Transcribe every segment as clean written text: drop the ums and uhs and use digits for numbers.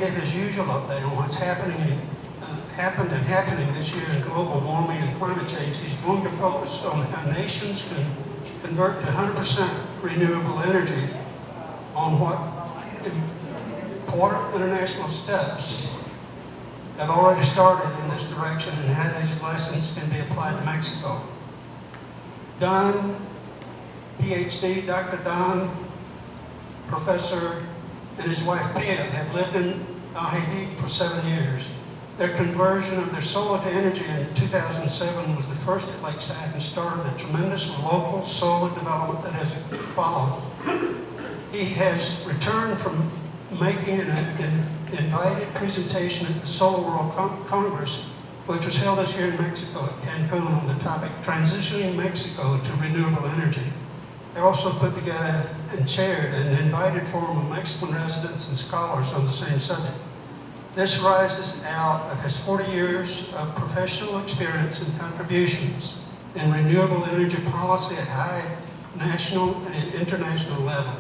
give his usual update on what's happened and happening this year in global warming and climate change. He's going to focus on how nations can convert to 100% renewable energy, on what important international steps have already started in this direction and how these lessons can be applied to Mexico. Don, PhD, Dr. Don, professor, and his wife Pia have lived in Ajijic for 7 years. Their conversion of their solar to energy in 2007 was the first at Lakeside and started the tremendous local solar development that has followed. He has returned from making an invited presentation at the Solar World Congress, which was held this year in Mexico at Cancun, on the topic Transitioning Mexico to Renewable Energy. They also put together and chaired an invited forum of Mexican residents and scholars on the same subject. This rises out of his 40 years of professional experience and contributions in renewable energy policy at high national and international level,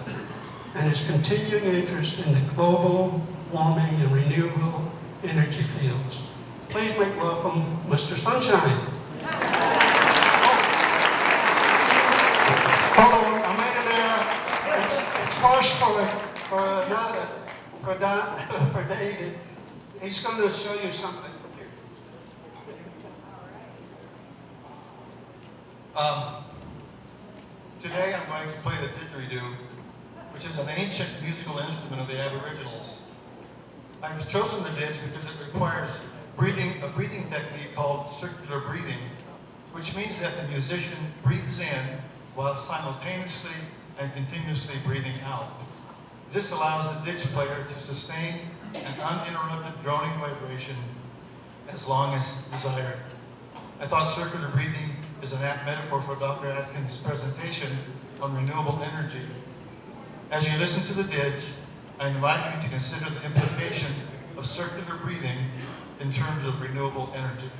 and his continuing interest in the global warming and renewable energy fields. Please make welcome Mr. Sunshine. Hello, I made it there. It's first for David. He's going to show you something. Today I'm going to play the didgeridoo, which is an ancient musical instrument of the Aboriginals. I've chosen the didge because it requires a breathing technique called circular breathing, which means that the musician breathes in while simultaneously and continuously breathing out. This allows the didge player to sustain an uninterrupted droning vibration as long as desired. I thought circular breathing is an apt metaphor for Dr. Aitken's presentation on renewable energy. As you listen to the didge, I invite you to consider the implication of circular breathing in terms of renewable energy.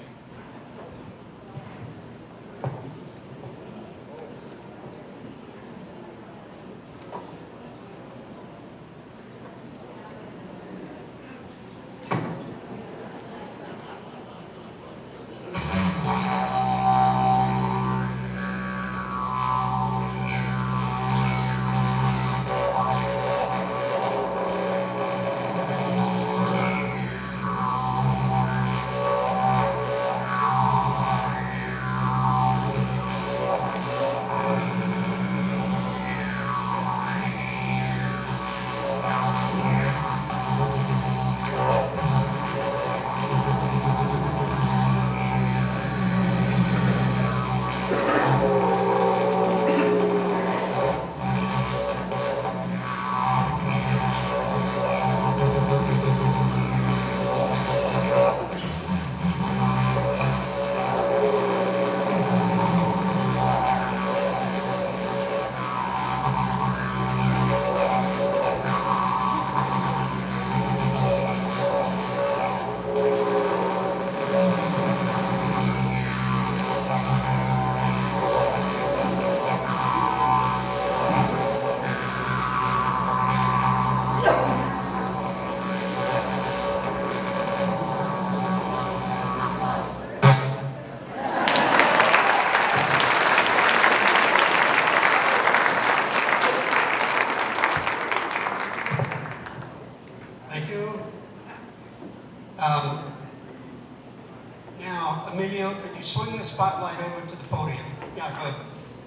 Now, Emilio, could you swing the spotlight over to the podium? Yeah, good.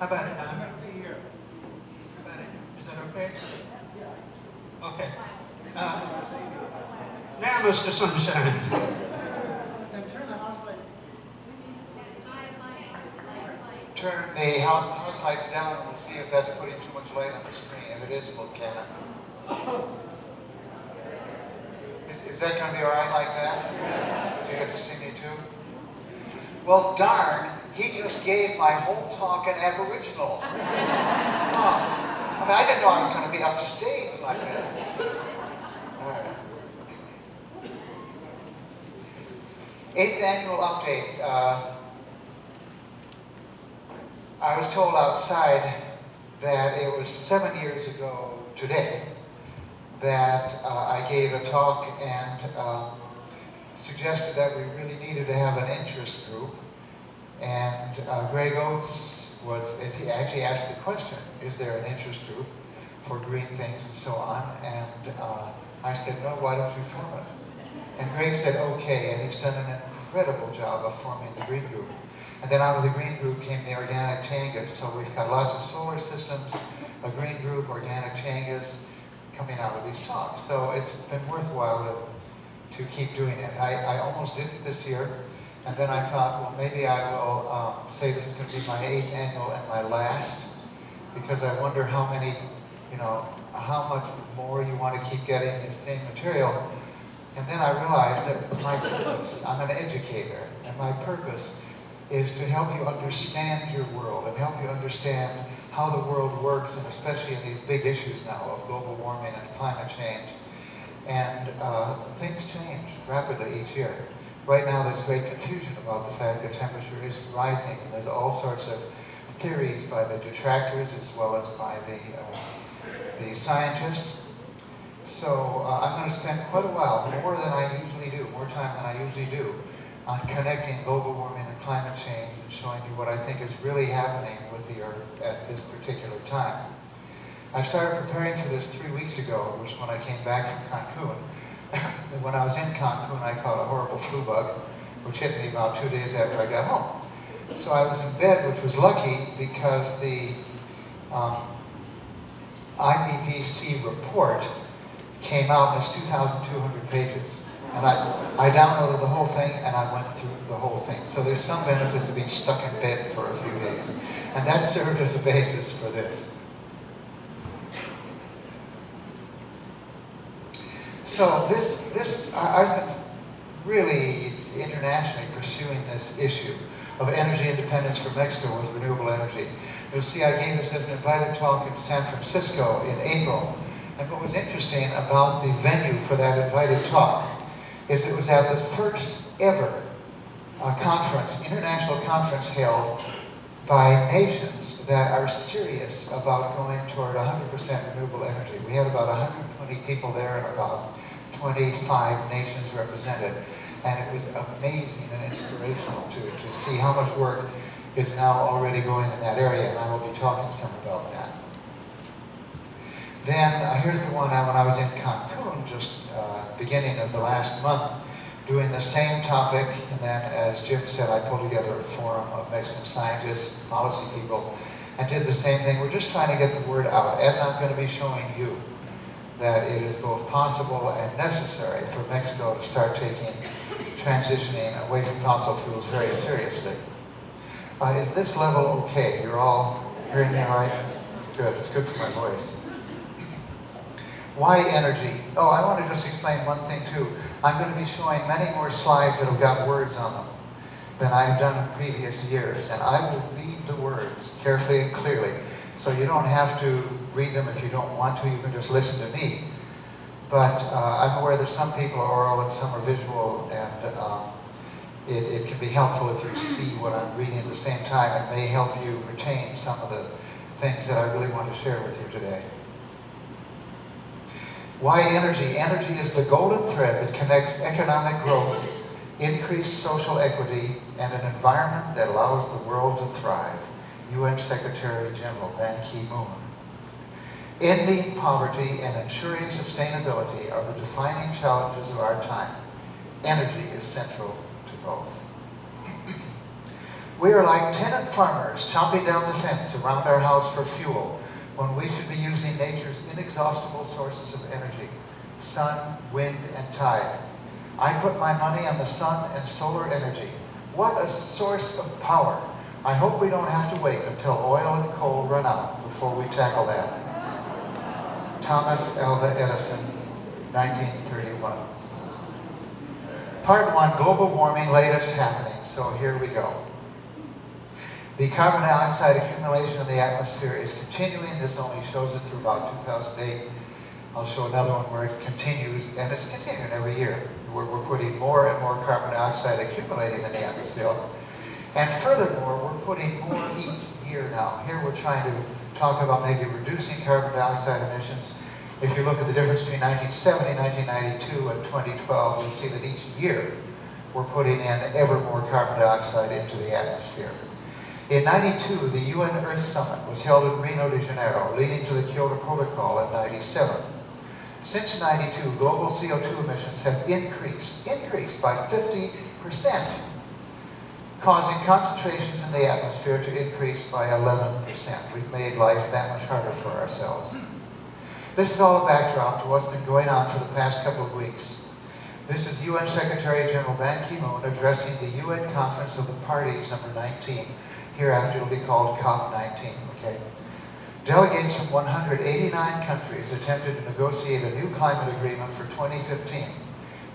How about it, Don? I'm going to be here. How about it? Is that okay? Okay. Now, Mr. Sunshine. And turn the house light. Turn the house lights down and we'll see if that's putting too much light on the screen. If it is, we'll can it. Is that going to be all right like that? So you have to see me too? Well, darn, he just gave my whole talk an Aboriginal. Oh, I mean, I didn't know I was going to be upstage like that. All right. 8th annual update. I was told outside that it was 7 years ago today that I gave a talk and suggested that we really needed to have an interest group. And Greg Oates he actually asked the question, is there an interest group for green things and so on? And I said, no, why don't you form it? And Greg said, okay, and he's done an incredible job of forming the green group. And then out of the green group came the organic changes. So we've got lots of solar systems, a green group, organic changes coming out of these talks. So it's been worthwhile to keep doing it. I almost did it this year. And then I thought, well, maybe I will say this is going to be my 8th annual and my last, because I wonder how many, how much more you want to keep getting the same material. And then I realized that my purpose, I'm an educator, and my purpose is to help you understand your world and help you understand how the world works, and especially in these big issues now of global warming and climate change. And things change rapidly each year. Right now there's great confusion about the fact that temperature is rising, and there's all sorts of theories by the detractors as well as by the scientists. So I'm going to spend quite a while, more than I usually do, more time than I usually do, on connecting global warming and climate change and showing you what I think is really happening with the Earth at this particular time. I started preparing for this 3 weeks ago, which when I came back from Cancun. And when I was in Cancun, I caught a horrible flu bug, which hit me about 2 days after I got home. So I was in bed, which was lucky because the IPCC report came out and it's 2,200 pages. And I downloaded the whole thing and I went through the whole thing. So there's some benefit to being stuck in bed for a few days. And that served as a basis for this. So I've been really internationally pursuing this issue of energy independence for Mexico with renewable energy. You'll see I gave this as an invited talk in San Francisco in April. And what was interesting about the venue for that invited talk is it was at the first ever international conference held by nations that are serious about going toward 100% renewable energy. We had about 120 people there and about 25 nations represented. And it was amazing and inspirational to see how much work is now already going in that area, and I will be talking some about that. Then here's the one when I was in Cancun, just beginning of the last month, doing the same topic, and then as Jim said, I pulled together a forum of Mexican scientists, policy people, and did the same thing. We're just trying to get the word out, as I'm going to be showing you, that it is both possible and necessary for Mexico to start transitioning away from fossil fuels very seriously. Is this level okay? You're all hearing me all right? Good, it's good for my voice. Why energy? Oh, I want to just explain one thing too. I'm going to be showing many more slides that have got words on them than I have done in previous years, and I will read the words carefully and clearly, so you don't have to read them if you don't want to. You can just listen to me. But I'm aware that some people are oral and some are visual, and it can be helpful if you see what I'm reading at the same time. It may help you retain some of the things that I really want to share with you today. Why energy? Energy is the golden thread that connects economic growth, increased social equity, and an environment that allows the world to thrive. UN Secretary General Ban Ki-moon. Ending poverty and ensuring sustainability are the defining challenges of our time. Energy is central to both. We are like tenant farmers chomping down the fence around our house for fuel, when we should be using nature's inexhaustible sources of energy, sun, wind, and tide. I put my money on the sun and solar energy. What a source of power. I hope we don't have to wait until oil and coal run out before we tackle that. Thomas Alva Edison, 1931. Part 1, global warming, latest happenings. So here we go. The carbon dioxide accumulation in the atmosphere is continuing. This only shows it through about 2008. I'll show another one where it continues, and it's continuing every year. We're putting more and more carbon dioxide accumulating in the atmosphere. And furthermore, we're putting more each year now. Here we're trying to talk about maybe reducing carbon dioxide emissions, If you look at the difference between 1970, 1992, and 2012, you'll see that each year we're putting in ever more carbon dioxide into the atmosphere. In '92, the UN Earth Summit was held in Rio de Janeiro, leading to the Kyoto Protocol in '97. Since '92, global CO2 emissions have increased by 50%, causing concentrations in the atmosphere to increase by 11%. We've made life that much harder for ourselves. This is all a backdrop to what's been going on for the past couple of weeks. This is UN Secretary General Ban Ki-moon addressing the UN Conference of the Parties number 19. Hereafter it'll be called COP19, okay? Delegates from 189 countries attempted to negotiate a new climate agreement for 2015,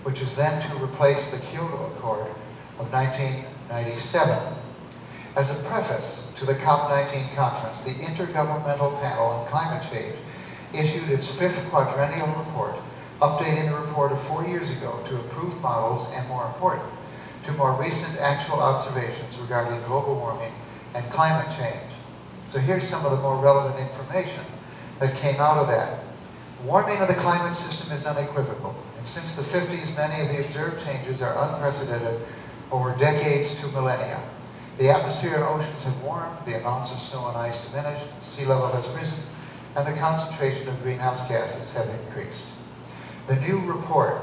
which is then to replace the Kyoto Accord of 1997. As a preface to the COP19 conference, the Intergovernmental Panel on Climate Change issued its 5th quadrennial report, updating the report of 4 years ago to improved models and, more important, to more recent actual observations regarding global warming and climate change. So here's some of the more relevant information that came out of that. Warming of the climate system is unequivocal, and since the 50s, many of the observed changes are unprecedented over decades to millennia. The atmosphere and oceans have warmed, the amounts of snow and ice diminished, sea level has risen, and the concentration of greenhouse gases have increased. The new report,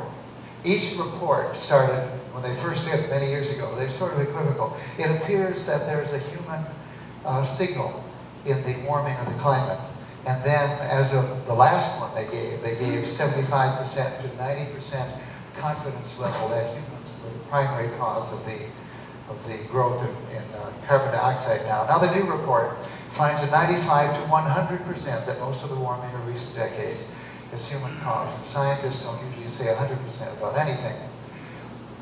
each report started when they first did many years ago. They're sort of equivocal. It appears that there's a human signal in the warming of the climate. And then, as of the last one they gave 75% to 90% confidence level that humans were the primary cause of the growth in carbon dioxide now. Now the new report finds a 95 to 100% that most of the warming of recent decades is human caused. And scientists don't usually say 100% about anything.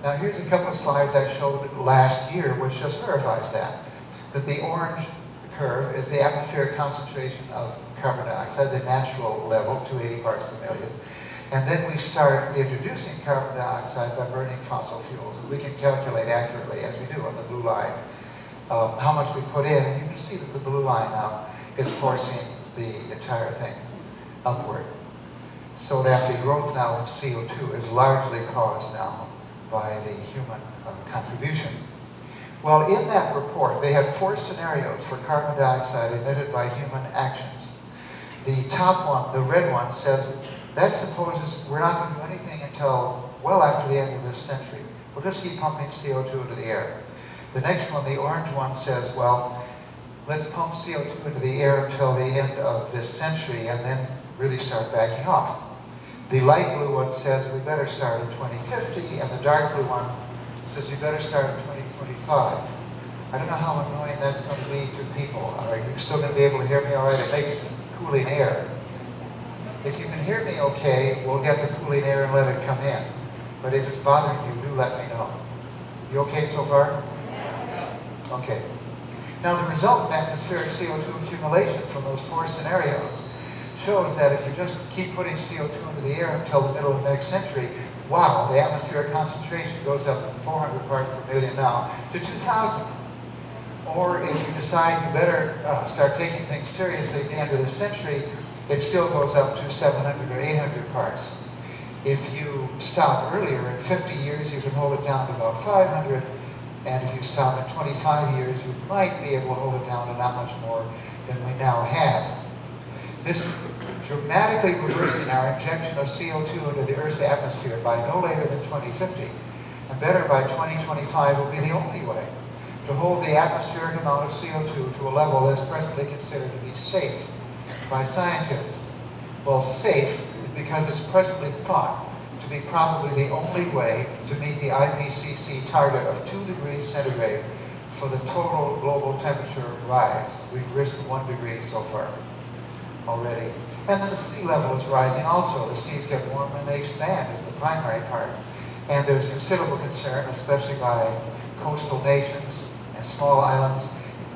Now here's a couple of slides I showed last year which just verifies that the orange curve is the atmospheric concentration of carbon dioxide, the natural level, 280 parts per million. And then we start introducing carbon dioxide by burning fossil fuels. And we can calculate accurately, as we do on the blue line, how much we put in. And you can see that the blue line now is forcing the entire thing upward. So that the growth now in CO2 is largely caused now by the human contribution. Well, in that report, they had 4 scenarios for carbon dioxide emitted by human actions. The top one, the red one, says that supposes we're not going to do anything until well after the end of this century. We'll just keep pumping CO2 into the air. The next one, the orange one, says, well, let's pump CO2 into the air until the end of this century and then really start backing off. The light blue one says we better start in 2050, and the dark blue one says you better start in 2025. I don't know how annoying that's going to be to people. Are you still going to be able to hear me all right? It makes cooling air. If you can hear me okay, we'll get the cooling air and let it come in. But if it's bothering you, do let me know. You okay so far? Yes. Okay. Now the resultant atmospheric CO2 accumulation from those 4 scenarios shows that if you just keep putting CO2 into the air until the middle of next century, wow, the atmospheric concentration goes up from 400 parts per million now to 2,000. Or if you decide you better start taking things seriously at the end of the century, it still goes up to 700 or 800 parts. If you stop earlier, in 50 years, you can hold it down to about 500, and if you stop in 25 years, you might be able to hold it down to not much more than we now have. This dramatically reversing our injection of CO2 into the Earth's atmosphere by no later than 2050, and better by 2025 will be the only way to hold the atmospheric amount of CO2 to a level that's presently considered to be safe by scientists. Well, safe because it's presently thought to be probably the only way to meet the IPCC target of 2 degrees centigrade for the total global temperature rise. We've risen 1 degree so far already. And then the sea level is rising also. The seas get warmer and they expand is the primary part. And there's considerable concern, especially by coastal nations and small islands.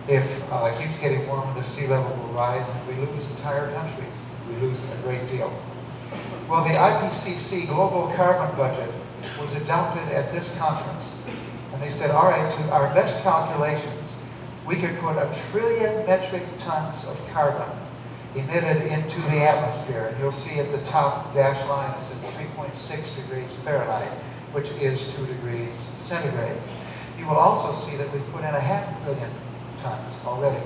If it keeps getting warmer, the sea level will rise and we lose entire countries. We lose a great deal. Well, the IPCC global carbon budget was adopted at this conference. And they said, all right, to our best calculations, we could put 1 trillion metric tons of carbon emitted into the atmosphere. And you'll see at the top dashed line it says 3.6 degrees Fahrenheit, which is 2 degrees centigrade. You will also see that we've put in 500 billion tons already.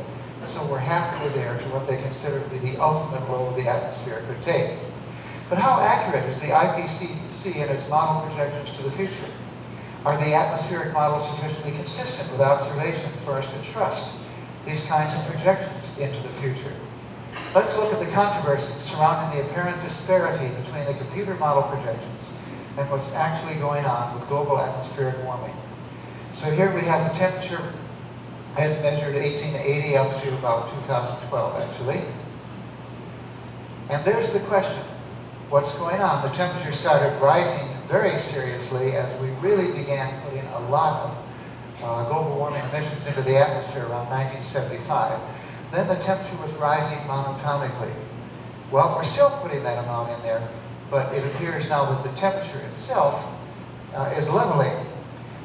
So we're halfway there to what they consider to be the ultimate load the atmosphere could take. But how accurate is the IPCC in its model projections to the future? Are the atmospheric models sufficiently consistent with observation for us to trust these kinds of projections into the future? Let's look at the controversies surrounding the apparent disparity between the computer model projections and what's actually going on with global atmospheric warming. So here we have the temperature as measured 1880 up to about 2012 actually. And there's the question, what's going on? The temperature started rising very seriously as we really began putting a lot of global warming emissions into the atmosphere around 1975. Then the temperature was rising monotonically. Well, we're still putting that amount in there, but it appears now that the temperature itself is leveling.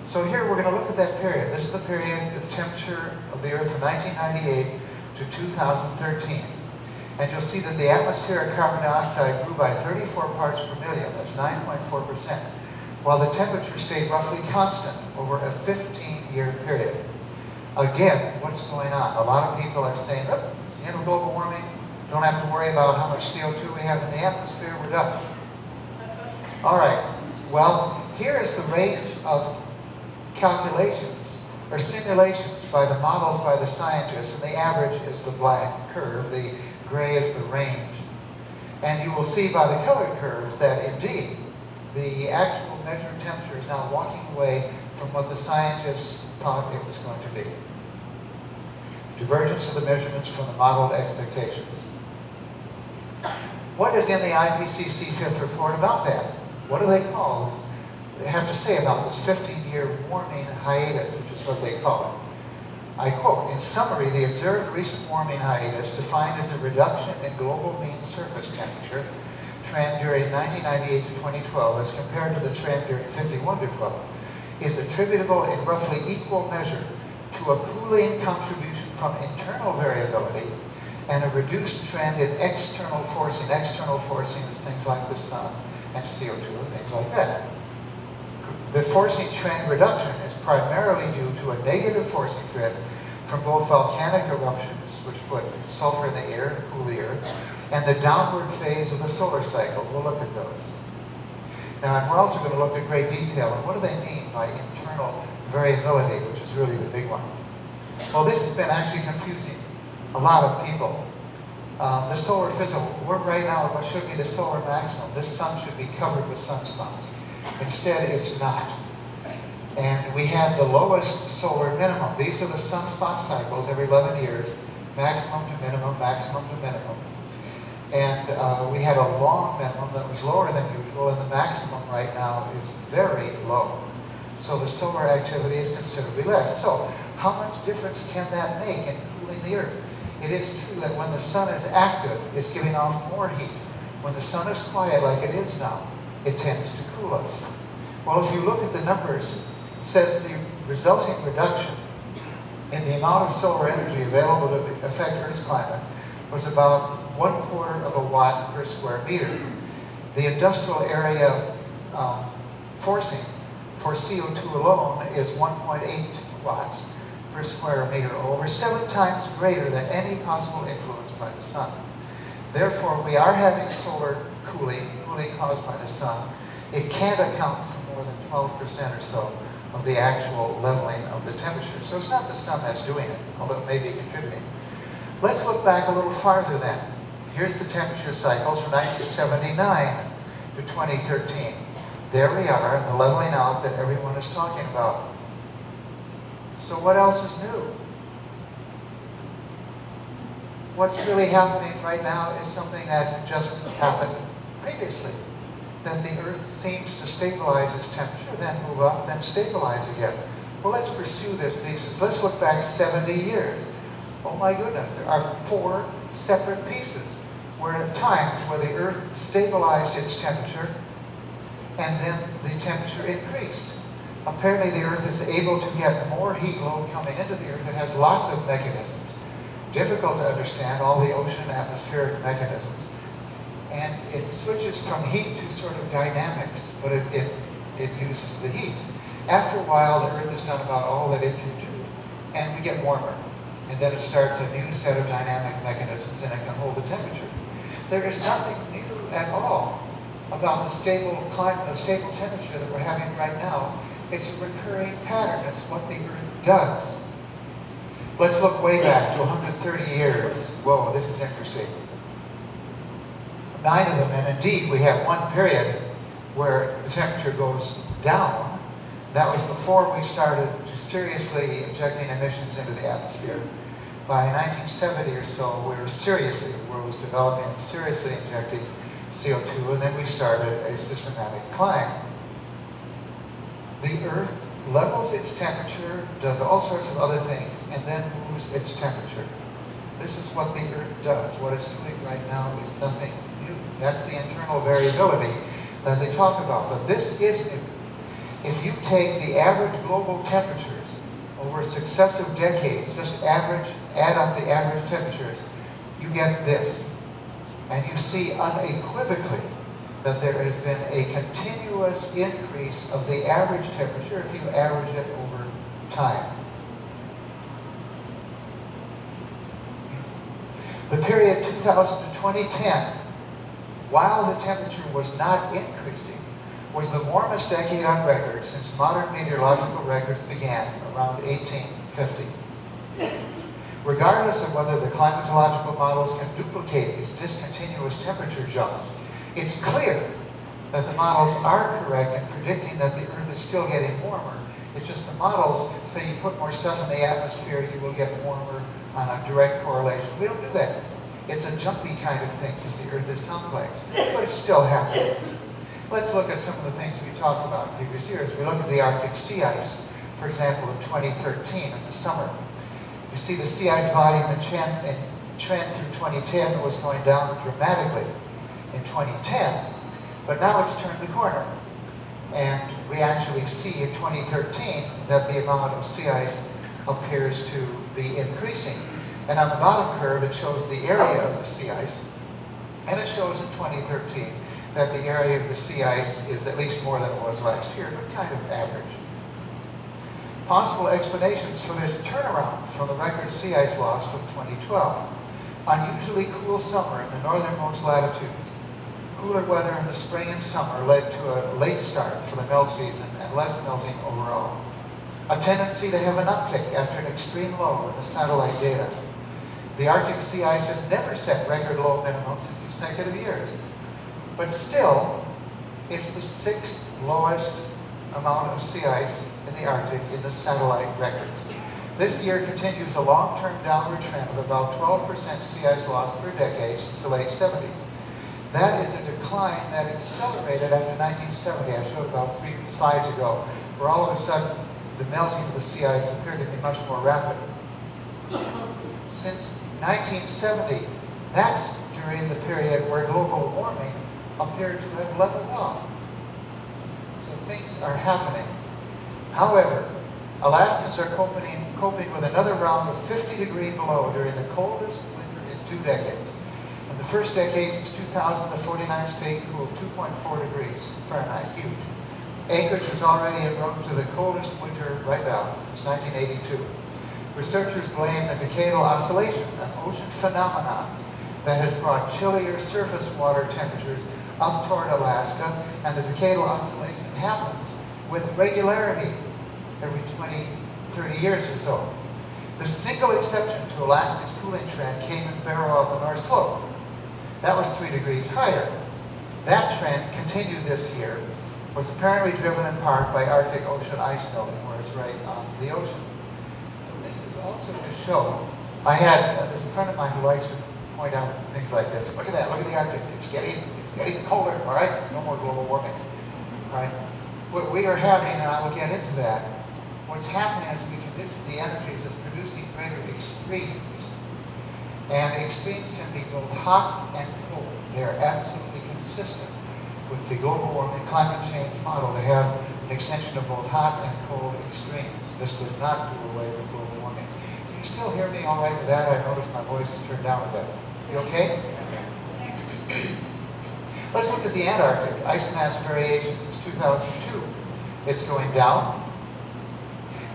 So here we're going to look at that period. This is the period of the temperature of the Earth from 1998 to 2013. And you'll see that the atmospheric carbon dioxide grew by 34 parts per million, that's 9.4%, while the temperature stayed roughly constant over a 15-year period. Again, what's going on? A lot of people are saying, oh, it's the end of global warming, don't have to worry about how much CO2 we have in the atmosphere, we're done. All right, well, here is the range of calculations or simulations by the models by the scientists, and the average is the black curve, the gray is the range. And you will see by the colored curves that indeed the actual measured temperature is now walking away from what the scientists thought it was going to be. Divergence of the measurements from the modeled expectations. What is in the IPCC fifth report about that? What do they call this? They have to say about this 15-year warming hiatus, which is what they call it. I quote, in summary, the observed recent warming hiatus, defined as a reduction in global mean surface temperature trend during 1998 to 2012 as compared to the trend during 51 to 12, is attributable in roughly equal measure to a cooling contribution from internal variability and a reduced trend in external forcing. External forcing is things like the sun and CO2 and things like that. The forcing trend reduction is primarily due to a negative forcing trend from both volcanic eruptions, which put sulfur in the air and cool the earth, and the downward phase of the solar cycle. We'll look at those. Now, and we're also going to look at great detail on what do they mean by internal variability, which is really the big one. Well, this has been actually confusing a lot of people. The solar physical, we're right now at what should be the solar maximum. This sun should be covered with sunspots. Instead, it's not. And we have the lowest solar minimum. These are the sunspot cycles every 11 years, maximum to minimum, maximum to minimum. And we had a long minimum that was lower than usual, and the maximum right now is very low. So the solar activity is considerably less. So how much difference can that make in cooling the Earth? It is true that when the sun is active, it's giving off more heat. When the sun is quiet like it is now, it tends to cool us. Well, if you look at the numbers, it says the resulting reduction in the amount of solar energy available to affect Earth's climate was about 1/4 of a watt per square meter. The industrial area forcing for CO2 alone is 1.8 watts per square meter, over 7 times greater than any possible influence by the sun. Therefore, we are having solar cooling caused by the sun. It can't account for more than 12% or so of the actual leveling of the temperature. So it's not the sun that's doing it, although it may be contributing. Let's look back a little farther then. Here's the temperature cycles from 1979 to 2013. There we are, the leveling out that everyone is talking about. So what else is new? What's really happening right now is something that just happened previously. That the Earth seems to stabilize its temperature, then move up, then stabilize again. Well, let's pursue this thesis. Let's look back 70 years. Oh my goodness, there are 4 separate pieces where at times where the Earth stabilized its temperature and then the temperature increased. Apparently the Earth is able to get more heat load coming into the Earth. It has lots of mechanisms difficult to understand all the ocean atmospheric mechanisms. And it switches from heat to sort of dynamics, but it uses the heat. After a while, the Earth has done about all that it can do, and we get warmer. And then it starts a new set of dynamic mechanisms, and it can hold the temperature. There is nothing new at all about the stable climate, the stable temperature that we're having right now. It's a recurring pattern. It's what the Earth does. Let's look way back to 130 years. Whoa, this is interesting. 9 of them, and indeed we have one period where the temperature goes down. That was before we started seriously injecting emissions into the atmosphere. By 1970 or so, we were seriously, the world was developing and seriously injecting CO2, and then we started a systematic climb. The Earth levels its temperature, does all sorts of other things, and then moves its temperature. This is what the Earth does. What it's doing right now is nothing new. That's the internal variability that they talk about. But this is new. If you take the average global temperatures over successive decades, just add up the average temperatures, you get this. And you see unequivocally that there has been a continuous increase of the average temperature if you average it over time. The period 2000 to 2010, while the temperature was not increasing, was the warmest decade on record since modern meteorological records began around 1850. Regardless of whether the climatological models can duplicate these discontinuous temperature jumps, it's clear that the models are correct in predicting that the Earth is still getting warmer. It's just the models say you put more stuff in the atmosphere, you will get warmer on a direct correlation. We don't do that. It's a jumpy kind of thing because the Earth is complex, but it's still happening. Let's look at some of the things we talked about in previous years. We looked at the Arctic sea ice, for example, in 2013 in the summer. You see the sea ice volume and trend through 2010 was going down dramatically in 2010, but now it's turned the corner. And we actually see in 2013 that the amount of sea ice appears to be increasing. And on the bottom curve, it shows the area of the sea ice. And it shows in 2013 that the area of the sea ice is at least more than it was last year, but kind of average. Possible explanations for this turnaround from the record sea ice loss from 2012. Unusually cool summer in the northernmost latitudes. Cooler weather in the spring and summer led to a late start for the melt season and less melting overall. A tendency to have an uptick after an extreme low in the satellite data. The Arctic sea ice has never set record low minimums in consecutive years. But still, it's the 6th lowest amount of sea ice in the Arctic in the satellite records. This year continues a long-term downward trend of about 12% sea ice loss per decade since the late 70s. That is a decline that accelerated after 1970. I showed about 3 slides ago, where all of a sudden the melting of the sea ice appeared to be much more rapid. Since 1970, that's during the period where global warming appeared to have leveled off. So things are happening. However, Alaskans are coping with another round of 50 degrees below during the coldest winter in 2 decades. In the first decade since 2000, the 49th state cooled 2.4 degrees Fahrenheit, huge. Anchorage is already en route to the coldest winter right now since 1982. Researchers blame the decadal oscillation, an ocean phenomenon that has brought chillier surface water temperatures up toward Alaska, and the decadal oscillation happens with regularity every 20, 30 years or so. The single exception to Alaska's cooling trend came in Barrow of the North Slope. That was 3 degrees higher. That trend continued this year, was apparently driven in part by Arctic Ocean ice melting, where it's right on the ocean. And this is also to show, there's a friend of mine who likes to point out things like this. Look at that, look at the Arctic. It's getting colder, all right? No more global warming, all right? What we are having, and I will get into that, what's happening is we condition the energies as producing greater extremes. And extremes can be both hot and cold. They are absolutely consistent with the global warming climate change model to have an extension of both hot and cold extremes. This does not do away with global warming. you still hear me all right with that? I noticed my voice is turned down a bit. You okay? Let's look at the Antarctic. Ice mass variation since 2002. It's going down.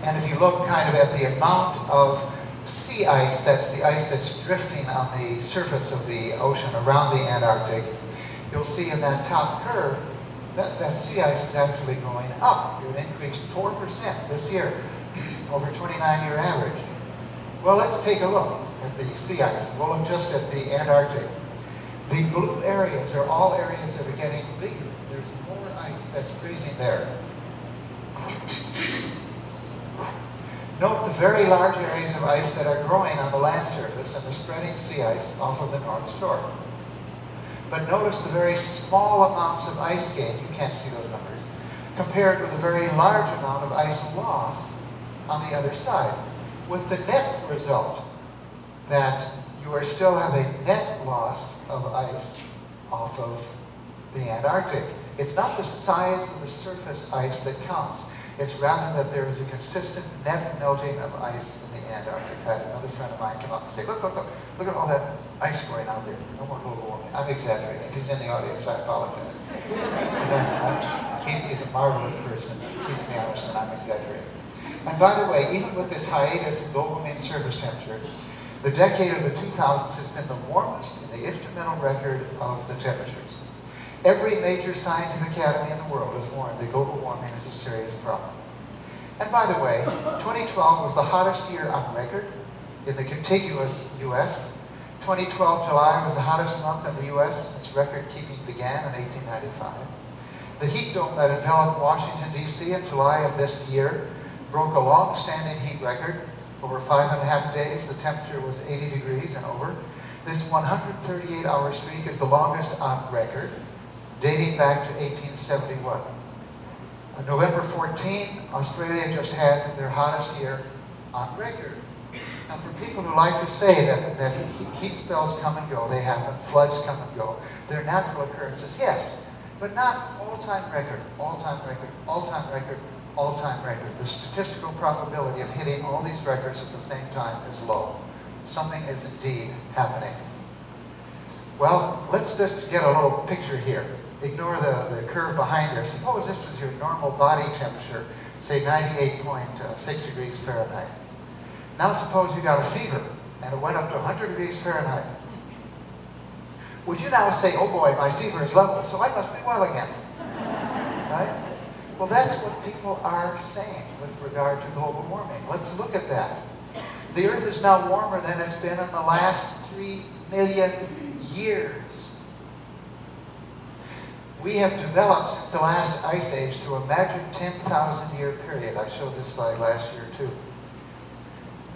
And if you look kind of at the amount of sea ice, that's the ice that's drifting on the surface of the ocean around the Antarctic, you'll see in that top curve that sea ice is actually going up. It increased 4% this year over 29-year average. Well, let's take a look at the sea ice. We'll look just at the Antarctic. The blue areas are all areas that are getting bigger. There's more ice that's freezing there. Note the very large areas of ice that are growing on the land surface and the spreading sea ice off of the North Shore. But notice the very small amounts of ice gain, you can't see those numbers, compared with the very large amount of ice loss on the other side, with the net result that you are still having net loss of ice off of the Antarctic. It's not the size of the surface ice that counts. It's rather that there is a consistent net melting of ice in the Antarctic. I had another friend of mine come up and say, look at all that ice going out there. No more global warming. I'm exaggerating. If he's in the audience, I apologize. He's a marvelous person. Keeps me honest when I'm exaggerating. And by the way, even with this hiatus in global mean surface temperature, the decade of the 2000s has been the warmest in the instrumental record of the temperatures. Every major scientific academy in the world has warned that global warming is a serious problem. And by the way, 2012 was the hottest year on record in the contiguous U.S. 2012 July was the hottest month in the U.S. since record-keeping began in 1895. The heat dome that enveloped Washington, D.C. in July of this year broke a long-standing heat record. Over 5.5 days, the temperature was 80 degrees and over. This 138-hour streak is the longest on record, dating back to 1871. On November 14, Australia just had their hottest year on record. Now, for people who like to say that heat spells come and go, they happen, floods come and go, they're natural occurrences, yes, but not all-time record, all-time record, all-time record, all-time record. The statistical probability of hitting all these records at the same time is low. Something is indeed happening. Well, let's just get a little picture here. Ignore the curve behind there. Suppose this was your normal body temperature, say 98.6 degrees Fahrenheit. Now suppose you got a fever and it went up to 100 degrees Fahrenheit. Would you now say, oh boy, my fever is level, so I must be well again? Right? Well, that's what people are saying with regard to global warming. Let's look at that. The Earth is now warmer than it's been in the last 3 million years. We have developed since the last ice age through a magic 10,000 year period. I showed this slide last year too.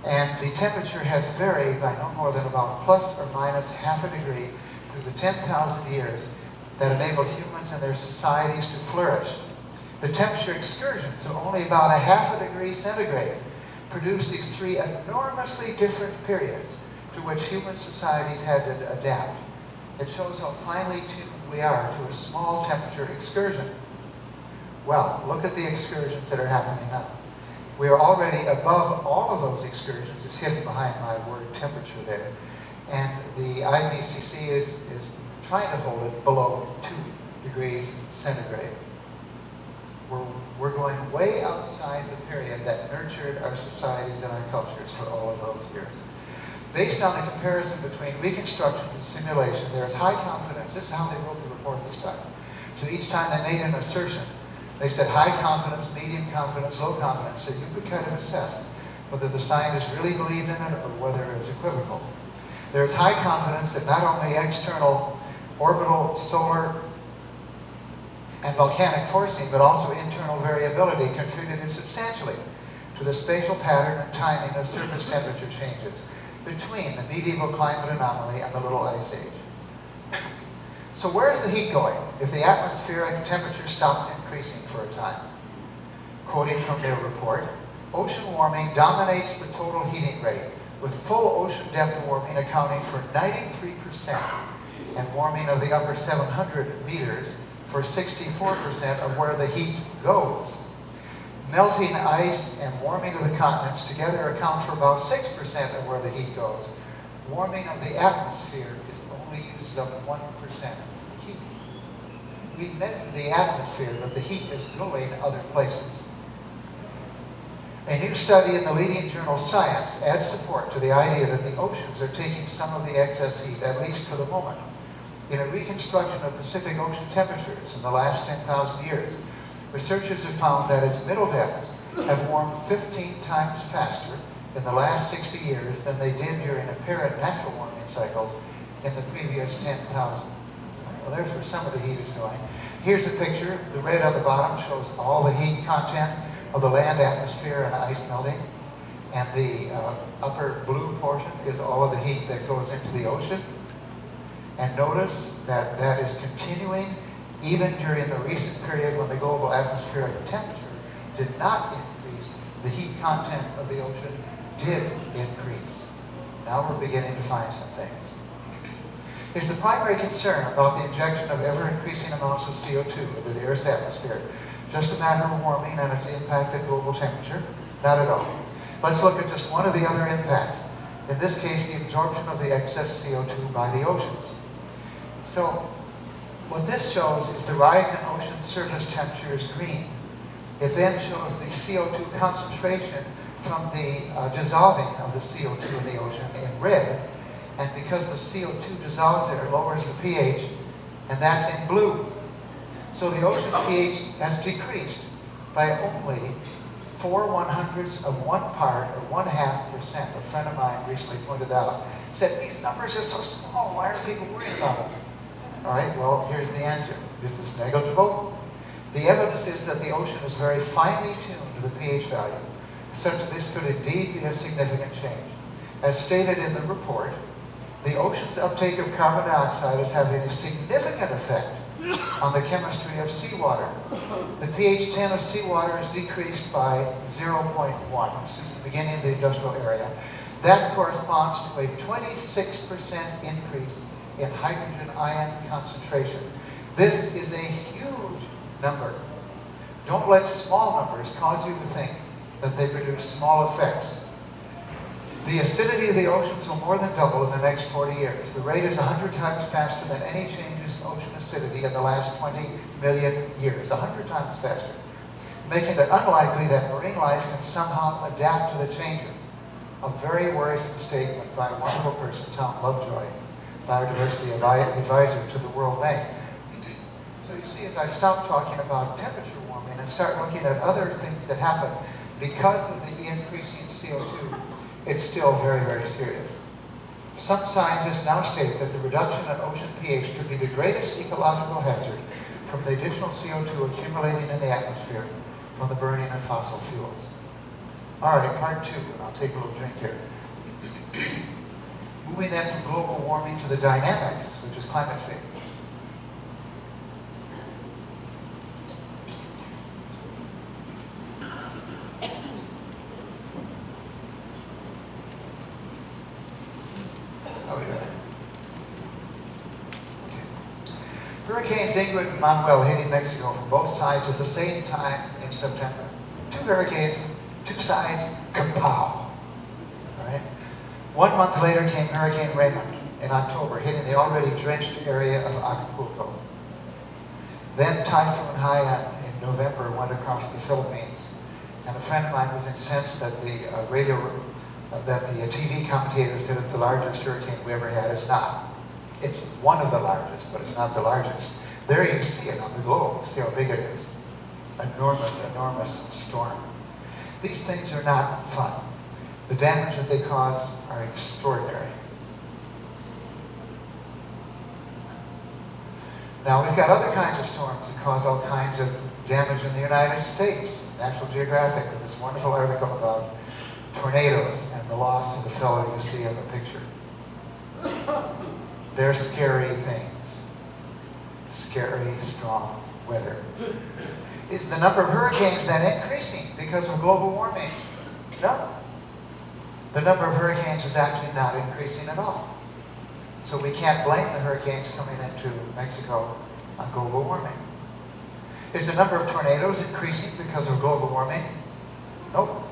And the temperature has varied by no more than about plus or minus half a degree through the 10,000 years that enabled humans and their societies to flourish. The temperature excursions of only about a half a degree centigrade produced these three enormously different periods to which human societies had to adapt. It shows how finely tuned we are to a small temperature excursion. Well, look at the excursions that are happening now. We are already above all of those excursions. It's hidden behind my word temperature there. And the IPCC is trying to hold it below 2 degrees centigrade. We're going way outside the period that nurtured our societies and our cultures for all of those years. Based on the comparison between reconstructions and simulation, there is high confidence. This is how they wrote the report this time. So each time they made an assertion, they said high confidence, medium confidence, low confidence, so you could kind of assess whether the scientists really believed in it or whether it was equivocal. There is high confidence that not only external orbital, solar, and volcanic forcing, but also internal variability contributed substantially to the spatial pattern and timing of surface temperature changes between the medieval climate anomaly and the Little Ice Age. So where is the heat going if the atmospheric temperature stops increasing for a time? Quoting from their report, ocean warming dominates the total heating rate, with full ocean depth warming accounting for 93% and warming of the upper 700 meters for 64% of where the heat goes. melting ice and warming of the continents together account for about 6% of where the heat goes. Warming of the atmosphere only uses up 1% of heat. We measure the atmosphere, but the heat is going other places. A new study in the leading journal Science adds support to the idea that the oceans are taking some of the excess heat, at least for the moment. In a reconstruction of Pacific Ocean temperatures in the last 10,000 years, researchers have found that its middle depths have warmed 15 times faster in the last 60 years than they did during apparent natural warming cycles in the previous 10,000. Well, there's where some of the heat is going. Here's a picture. The red on the bottom shows all the heat content of the land atmosphere and ice melting. And the upper blue portion is all of the heat that goes into the ocean. And notice that that is continuing even during the recent period when the global atmospheric temperature did not increase. The heat content of the ocean did increase. Now we're beginning to find some things. Is the primary concern about the injection of ever-increasing amounts of CO2 into the Earth's atmosphere just a matter of warming and its impact at global temperature? Not at all. Let's look at just one of the other impacts. In this case, the absorption of the excess CO2 by the oceans. So, what this shows is the rise in ocean surface temperature is green. It then shows the CO2 concentration from the dissolving of the CO2 in the ocean in red. And because the CO2 dissolves there, it lowers the pH, and that's in blue. So the ocean pH has decreased by only 4/100ths of 1 part, or 1/2%. A friend of mine recently pointed out, said, these numbers are so small, why are people worried about them? All right, well, here's the answer. Is this negligible? The evidence is that the ocean is very finely tuned to the pH value, such that this could indeed be a significant change. As stated in the report, the ocean's uptake of carbon dioxide is having a significant effect on the chemistry of seawater. The pH 10 of seawater is decreased by 0.1 since the beginning of the industrial era. That corresponds to a 26% increase in hydrogen ion concentration. This is a huge number. Don't let small numbers cause you to think that they produce small effects. The acidity of the oceans will more than double in the next 40 years. The rate is 100 times faster than any changes in ocean acidity in the last 20 million years. 100 times faster. Making it unlikely that marine life can somehow adapt to the changes. A very worrisome statement by a wonderful person, Tom Lovejoy, biodiversity advisor to the World Bank. So you see, as I stop talking about temperature warming and start looking at other things that happen because of the increasing CO2, it's still very, very serious. Some scientists now state that the reduction in ocean pH could be the greatest ecological hazard from the additional CO2 accumulating in the atmosphere from the burning of fossil fuels. All right, part 2, and I'll take a little drink here. Moving then from global warming to the dynamics, which is climate change. Hurricanes Ingrid and Manuel hitting Mexico from both sides at the same time in September. 2 hurricanes, 2 sides, kapow. Right? 1 month later came Hurricane Raymond in October, hitting the already drenched area of Acapulco. Then Typhoon Haiyan in November went across the Philippines. And a friend of mine was incensed that the TV commentator said it's the largest hurricane we ever had. It's not. It's one of the largest, but it's not the largest. There you see it on the globe. See how big it is. Enormous, enormous storm. These things are not fun. The damage that they cause are extraordinary. Now, we've got other kinds of storms that cause all kinds of damage in the United States. National Geographic did this wonderful article about tornadoes and the loss of the fellow you see in the picture. They're scary things. Scary, strong weather. Is the number of hurricanes then increasing because of global warming? No. The number of hurricanes is actually not increasing at all. So we can't blame the hurricanes coming into Mexico on global warming. Is the number of tornadoes increasing because of global warming? Nope.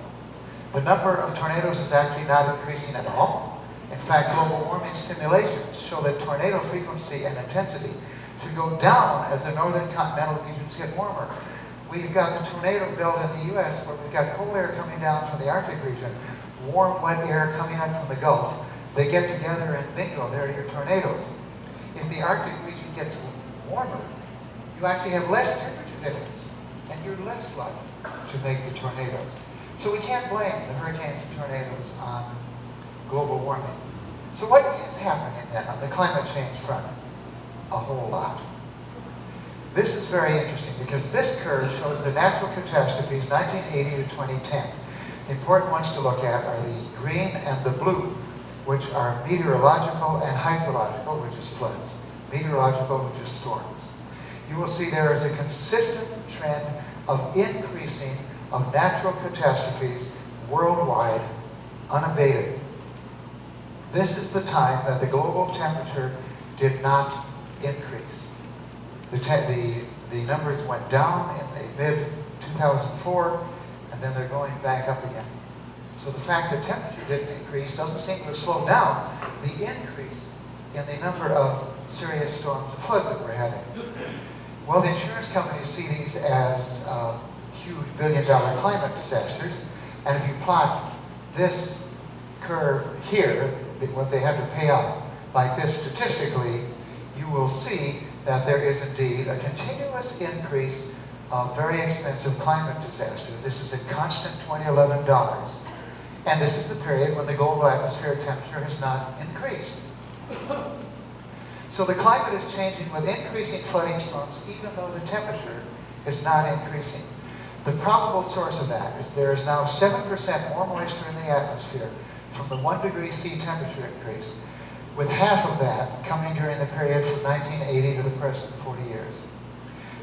The number of tornadoes is actually not increasing at all. In fact, global warming simulations show that tornado frequency and intensity should go down as the northern continental regions get warmer. We've got the tornado belt in the US where we've got cold air coming down from the Arctic region, warm, wet air coming up from the Gulf. They get together and bingo, there are your tornadoes. If the Arctic region gets warmer, you actually have less temperature difference, and you're less likely to make the tornadoes. So we can't blame the hurricanes and tornadoes on global warming. So what is happening then on the climate change front? A whole lot. This is very interesting because this curve shows the natural catastrophes 1980 to 2010. The important ones to look at are the green and the blue, which are meteorological and hydrological, which is floods. Meteorological, which is storms. You will see there is a consistent trend of increasing of natural catastrophes worldwide, unabated. This is the time that the global temperature did not increase. The numbers went down in the mid-2004, and then they're going back up again. So the fact that temperature didn't increase doesn't seem to have slowed down the increase in the number of serious storms and floods that we're having. Well, the insurance companies see these as huge billion-dollar climate disasters, and if you plot this curve here, what they have to pay out like this statistically, you will see that there is indeed a continuous increase of very expensive climate disasters. This is a constant 2011 dollars. And this is the period when the global atmospheric temperature has not increased. So the climate is changing with increasing flooding storms even though the temperature is not increasing. The probable source of that is there is now 7% more moisture in the atmosphere from the 1 degree C temperature increase, with half of that coming during the period from 1980 to the present, 40 years.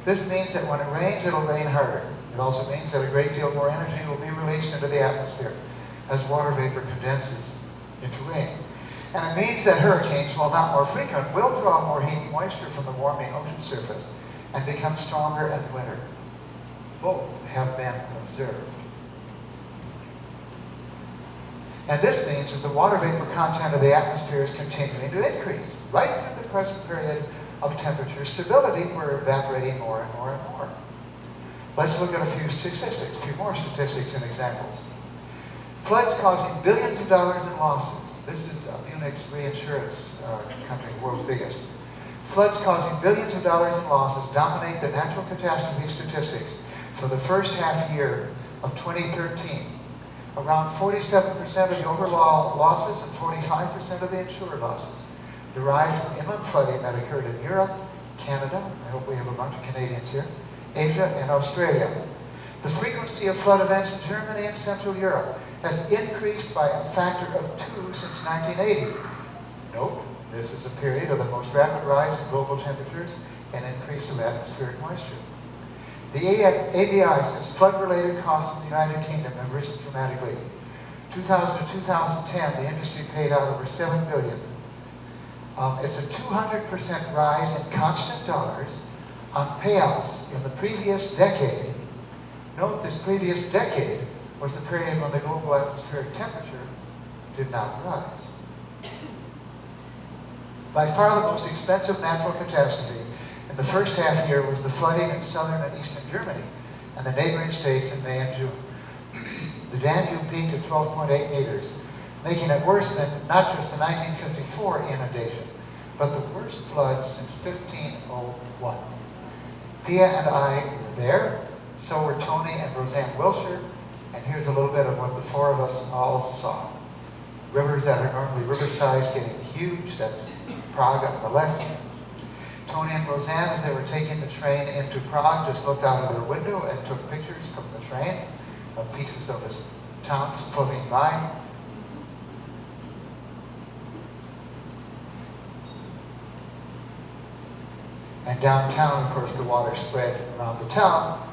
This means that when it rains, it'll rain harder. It also means that a great deal more energy will be released into the atmosphere as water vapor condenses into rain. And it means that hurricanes, while not more frequent, will draw more heat and moisture from the warming ocean surface and become stronger and wetter. Both have been observed. And this means that the water vapor content of the atmosphere is continuing to increase, right through the present period of temperature stability. We're evaporating more and more and more. Let's look at a few statistics, a few more statistics and examples. Floods causing billions of dollars in losses. This is Munich's reinsurance company, world's biggest. Floods causing billions of dollars in losses dominate the natural catastrophe statistics for the first half year of 2013. Around 47% of the overall losses and 45% of the insured losses derived from inland flooding that occurred in Europe, Canada, I hope we have a bunch of Canadians here, Asia, and Australia. The frequency of flood events in Germany and Central Europe has increased by a factor of 2 since 1980. Note, this is a period of the most rapid rise in global temperatures and increase of atmospheric moisture. The ABI says flood-related costs in the United Kingdom have risen dramatically. 2000 to 2010, the industry paid out over $7 billion. It's a 200% rise in constant dollars on payouts in the previous decade. Note, this previous decade was the period when the global atmospheric temperature did not rise. By far the most expensive natural catastrophe in the first half year was the flooding in southern and eastern Germany and the neighboring states in May and June. The Danube peaked at 12.8 meters, making it worse than not just the 1954 inundation, but the worst flood since 1501. Pia and I were there, so were Tony and Roseanne Wilshire, and here's a little bit of what the four of us all saw. Rivers that are normally river-sized getting huge, that's Prague on the left. Tony and Roseanne, as they were taking the train into Prague, just looked out of their window and took pictures from the train of pieces of this town floating by. And downtown, of course, the water spread around the town,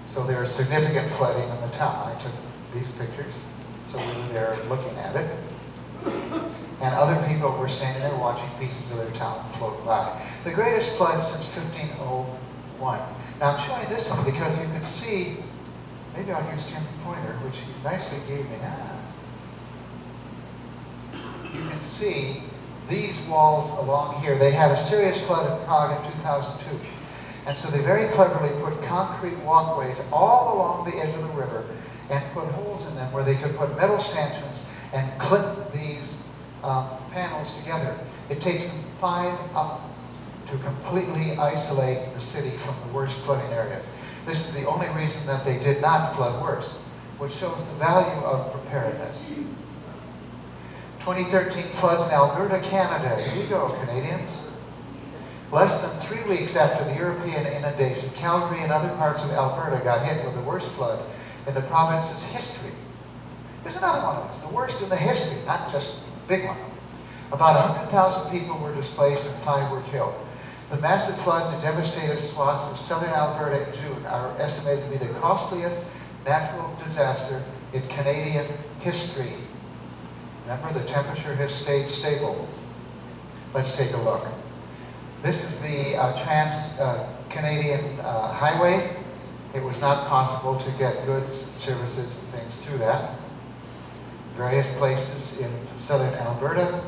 so there was significant flooding in the town. I took these pictures, so we were there looking at it. And other people were standing there watching pieces of their town float by. The greatest flood since 1501. Now I'm showing this one because you can see maybe I'll use Tim's pointer, which he nicely gave me. You can see these walls along here. They had a serious flood in Prague in 2002. And so they very cleverly put concrete walkways all along the edge of the river and put holes in them where they could put metal stanchions and clip these panels together. It takes them 5 hours to completely isolate the city from the worst flooding areas. This is the only reason that they did not flood worse, which shows the value of preparedness. 2013 floods in Alberta, Canada. Here you go, Canadians. Less than 3 weeks after the European inundation, Calgary and other parts of Alberta got hit with the worst flood in the province's history. There's another one of these, the worst in the history, not just a big one. About 100,000 people were displaced and 5 were killed. The massive floods that devastated swaths of southern Alberta in June are estimated to be the costliest natural disaster in Canadian history. Remember, the temperature has stayed stable. Let's take a look. This is the Trans-Canadian Highway. It was not possible to get goods, services, and things through that. Various places in southern Alberta.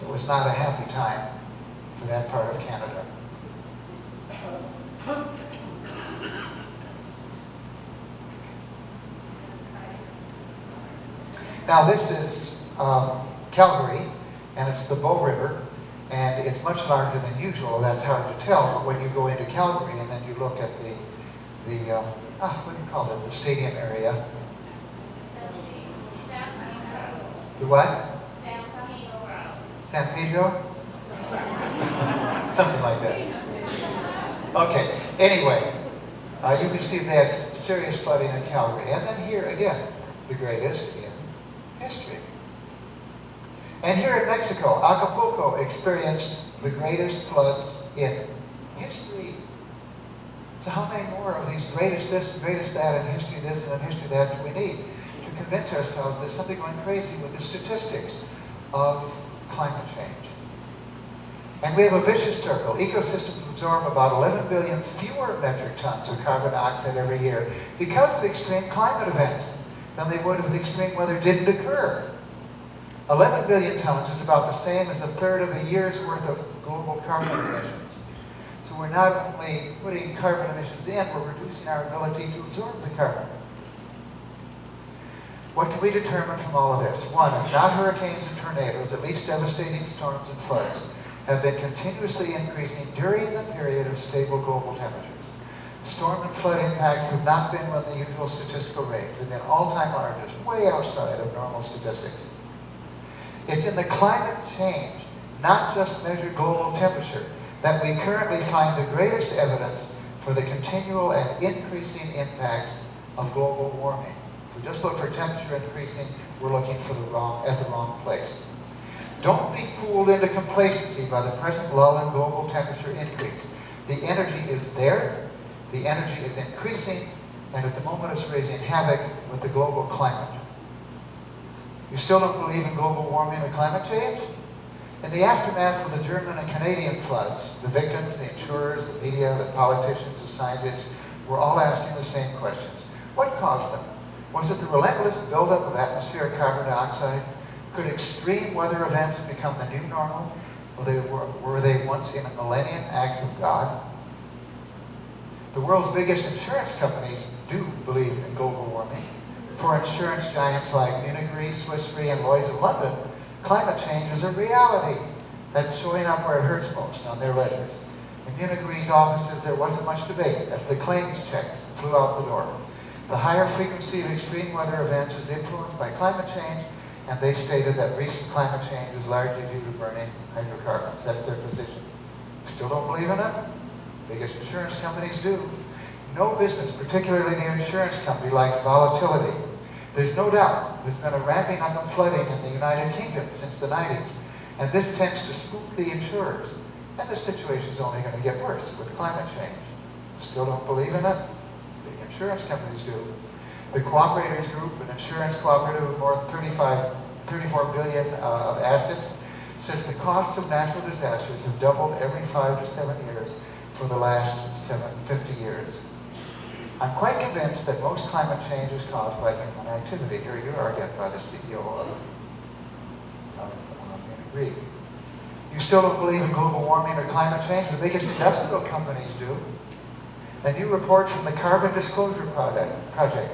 It was not a happy time for that part of Canada. Now this is Calgary, and it's the Bow River, and it's much larger than usual. That's hard to tell when you go into Calgary and then you look at the what do you call it, the stadium area. The what? San Pedro? Something like that. Okay, anyway, you can see they had serious flooding in Calgary. And then here again, the greatest in history. And here in Mexico, Acapulco experienced the greatest floods in history. So how many more of these greatest this, greatest that, and history this, and history that do we need to convince ourselves there's something going crazy with the statistics of climate change? And we have a vicious circle. Ecosystems absorb about 11 billion fewer metric tons of carbon dioxide every year because of extreme climate events than they would if the extreme weather didn't occur. 11 billion tons is about the same as a third of a year's worth of global carbon emissions. So we're not only putting carbon emissions in, we're reducing our ability to absorb the carbon. What can we determine from all of this? One, if not hurricanes and tornadoes, at least devastating storms and floods have been continuously increasing during the period of stable global temperatures. Storm and flood impacts have not been within the usual statistical range. They've been all-time largest, way outside of normal statistics. It's in the climate change, not just measured global temperature, that we currently find the greatest evidence for the continual and increasing impacts of global warming. If we just look for temperature increasing, we're looking for at the wrong place. Don't be fooled into complacency by the present lull in global temperature increase. The energy is there, the energy is increasing, and at the moment it's raising havoc with the global climate. You still don't believe in global warming or climate change? In the aftermath of the German and Canadian floods, the victims, the insurers, the media, the politicians, the scientists were all asking the same questions. What caused them? Was it the relentless buildup of atmospheric carbon dioxide? Could extreme weather events become the new normal? Were they once in a millennium acts of God? The world's biggest insurance companies do believe in global warming. For insurance giants like Munich Re, Swiss Re, and Lloyd's of London, climate change is a reality that's showing up where it hurts most, on their ledgers. In Munich Re's offices, there wasn't much debate as the claims checks flew out the door. The higher frequency of extreme weather events is influenced by climate change, and they stated that recent climate change is largely due to burning hydrocarbons. That's their position. Still don't believe in it? Biggest insurance companies do. No business, particularly the insurance company, likes volatility. There's no doubt there's been a ramping up of flooding in the United Kingdom since the 90s, and this tends to spook the insurers. And the situation's only going to get worse with climate change. Still don't believe in it? The insurance companies do. The Cooperators Group, an insurance cooperative with more than 34 billion of assets, says the costs of natural disasters have doubled every 5 to 7 years for the last 50 years. I'm quite convinced that most climate change is caused by human activity. Here you are again by the CEO of Green. You still don't believe in global warming or climate change? The biggest industrial companies do. A new report from the Carbon Disclosure Project,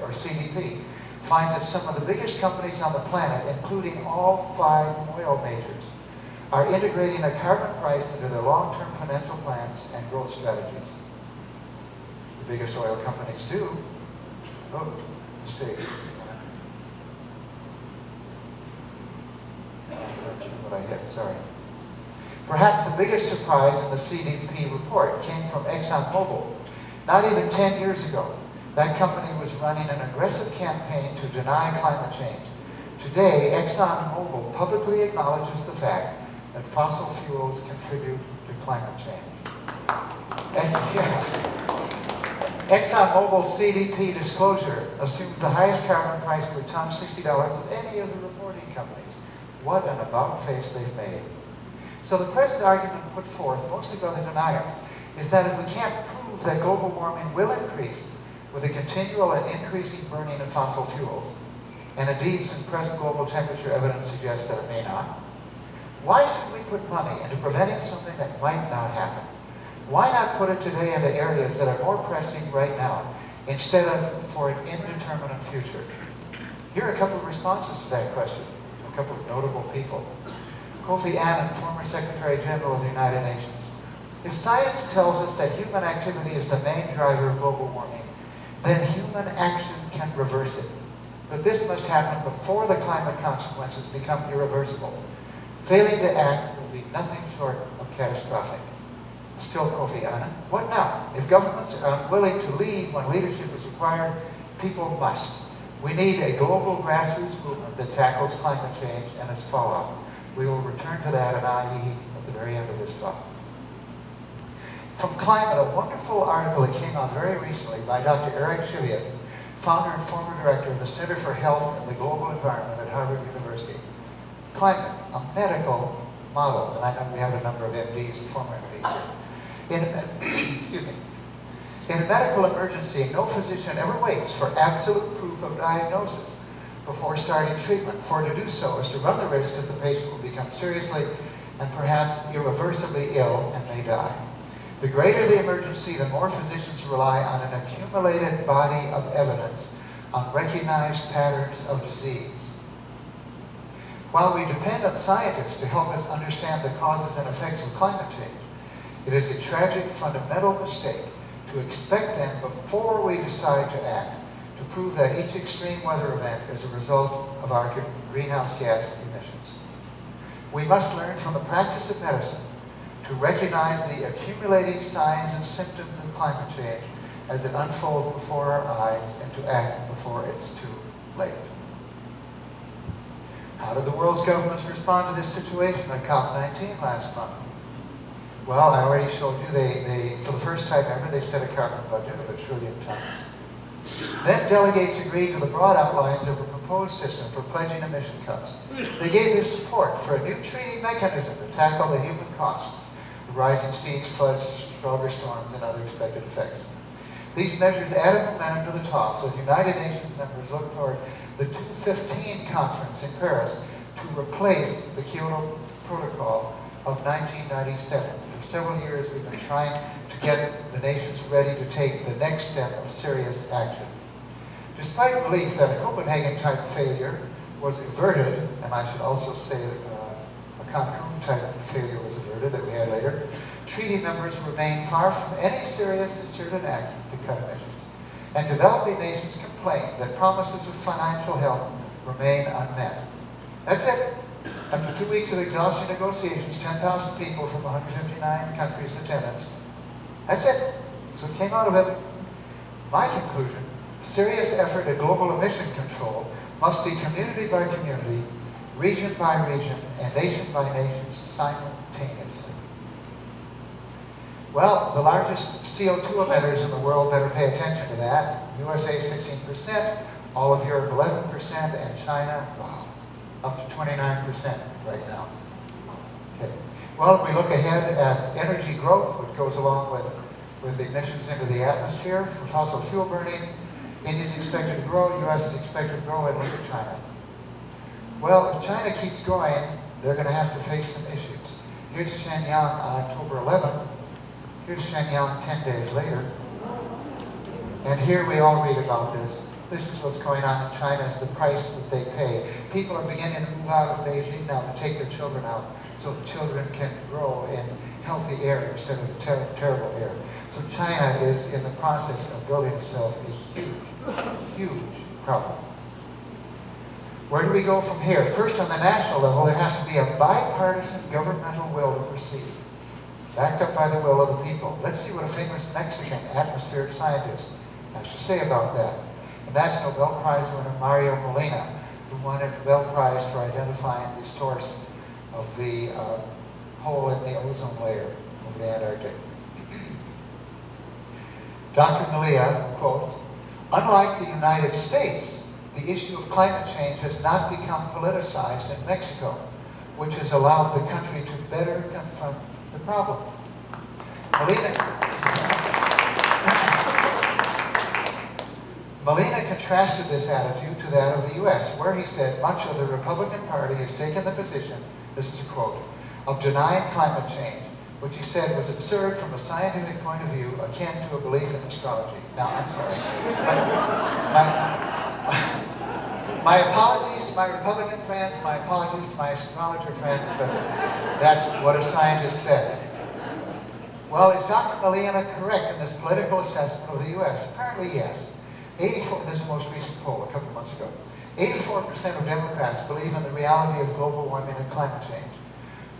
or CDP, finds that some of the biggest companies on the planet, including all 5 oil majors, are integrating a carbon price into their long-term financial plans and growth strategies. The biggest oil companies do. Oh, mistake. I'm not sure what I hit, sorry. Perhaps the biggest surprise in the CDP report came from ExxonMobil. Not even 10 years ago, that company was running an aggressive campaign to deny climate change. Today, ExxonMobil publicly acknowledges the fact that fossil fuels contribute to climate change. ExxonMobil's CDP disclosure assumes the highest carbon price per ton, $60, of any of the reporting companies. What an about-face they've made. So the present argument put forth, mostly by the deniers, is that if we can't prove that global warming will increase with a continual and increasing burning of fossil fuels, and indeed some present global temperature evidence suggests that it may not, why should we put money into preventing something that might not happen? Why not put it today into areas that are more pressing right now, instead of for an indeterminate future? Here are a couple of responses to that question, a couple of notable people. Kofi Annan, former Secretary General of the United Nations. If science tells us that human activity is the main driver of global warming, then human action can reverse it. But this must happen before the climate consequences become irreversible. Failing to act will be nothing short of catastrophic. Still Kofi Annan, what now? If governments are unwilling to lead when leadership is required, people must. We need a global grassroots movement that tackles climate change and its fallout. We will return to that in IE at the very end of this talk. From Climate, a wonderful article that came out very recently by Dr. Eric Cheviot, founder and former director of the Center for Health and the Global Environment at Harvard University. Climate, a medical model, and I know we have a number of MDs and former MDs here. Excuse me. In a medical emergency, no physician ever waits for absolute proof of diagnosis before starting treatment, for to do so is to run the risk that the patient will become seriously and perhaps irreversibly ill and may die. The greater the emergency, the more physicians rely on an accumulated body of evidence on recognized patterns of disease. While we depend on scientists to help us understand the causes and effects of climate change, it is a tragic fundamental mistake to expect them before we decide to act to prove that each extreme weather event is a result of our greenhouse gas emissions. We must learn from the practice of medicine to recognize the accumulating signs and symptoms of climate change as it unfolds before our eyes and to act before it's too late. How did the world's governments respond to this situation at COP19 last month? Well, I already showed you, they for the first time ever, they set a carbon budget of 1 trillion tons. Then delegates agreed to the broad outlines of a proposed system for pledging emission cuts. They gave their support for a new treaty mechanism to tackle the human costs of rising seas, floods, stronger storms, and other expected effects. These measures added momentum to the talks as United Nations members look toward the 2015 conference in Paris to replace the Kyoto Protocol of 1997. For several years, we've been trying to get the nations ready to take the next step of serious action. Despite belief that a Copenhagen-type failure was averted, and I should also say a Cancun-type failure was averted that we had later, treaty members remain far from any serious concerted action to cut emissions. And developing nations complain that promises of financial help remain unmet. That's it. After 2 weeks of exhausting negotiations, 10,000 people from 159 countries in attendance. That's it. So it came out of it. My conclusion, serious effort at global emission control must be community by community, region by region, and nation by nation simultaneously. Well, the largest CO2 emitters in the world better pay attention to that. USA 16%, all of Europe 11%, and China, wow, up to 29% right now. Okay. Well, if we look ahead at energy growth, which goes along with with emissions into the atmosphere for fossil fuel burning. India's expected to grow, US is expected to grow, and look at China. Well, if China keeps going, they're going to have to face some issues. Here's Shenyang on October 11th. Here's Shenyang 10 days later. And here we all read about this. This is what's going on in China, is the price that they pay. People are beginning to move out of Beijing now to take their children out so the children can grow in healthy air instead of terrible air. So China is in the process of building itself a huge, huge problem. Where do we go from here? First, on the national level, there has to be a bipartisan governmental will to proceed, backed up by the will of the people. Let's see what a famous Mexican atmospheric scientist has to say about that. And that's Nobel Prize winner Mario Molina, who won a Nobel Prize for identifying the source of the hole in the ozone layer over the Antarctic. Dr. Molina quotes, "Unlike the United States, the issue of climate change has not become politicized in Mexico, which has allowed the country to better confront the problem." Molina contrasted this attitude to that of the US, where he said much of the Republican Party has taken the position, this is a quote, of denying climate change, which he said was absurd from a scientific point of view, akin to a belief in astrology. Now, I'm sorry. My apologies to my Republican friends, my apologies to my astrologer friends, but that's what a scientist said. Well, is Dr. Molina correct in this political assessment of the US? Apparently, yes. 84, this is the most recent poll, a couple months ago. 84% of Democrats believe in the reality of global warming and climate change,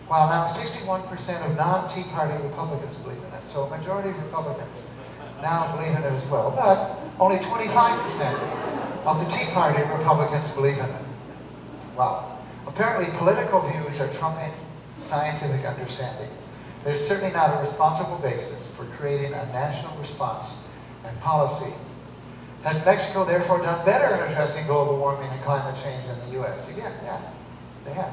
while now 61% of non-Tea Party Republicans believe in it. So a majority of Republicans now believe in it as well, but only 25% of the Tea Party Republicans believe in it. Wow. Apparently political views are trumping scientific understanding. There's certainly not a responsible basis for creating a national response and policy. Has Mexico therefore done better in addressing global warming and climate change than the US? Again, yeah, they have.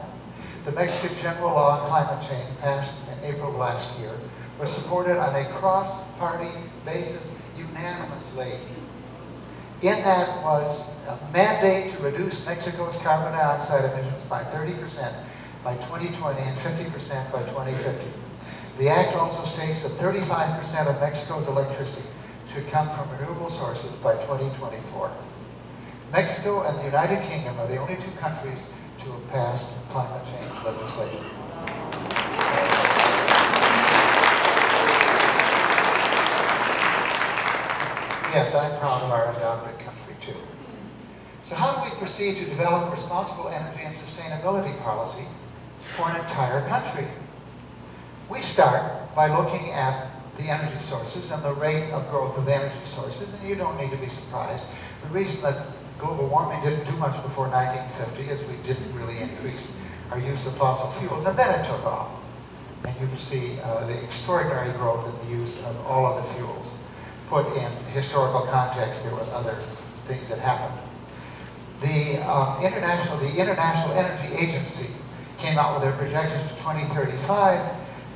The Mexican General Law on Climate Change, passed in April of last year, was supported on a cross-party basis unanimously. In that was a mandate to reduce Mexico's carbon dioxide emissions by 30% by 2020 and 50% by 2050. The act also states that 35% of Mexico's electricity should come from renewable sources by 2024. Mexico and the United Kingdom are the only two countries to have passed climate change legislation. Yes, I'm proud of our adopted country too. So how do we proceed to develop responsible energy and sustainability policy for an entire country? We start by looking at the energy sources and the rate of growth of the energy sources, and you don't need to be surprised. The reason that global warming didn't do much before 1950 is we didn't really increase our use of fossil fuels, and then it took off. And you can see the extraordinary growth in the use of all of the fuels. Put in historical context, there were other things that happened. The International Energy Agency came out with their projections to 2035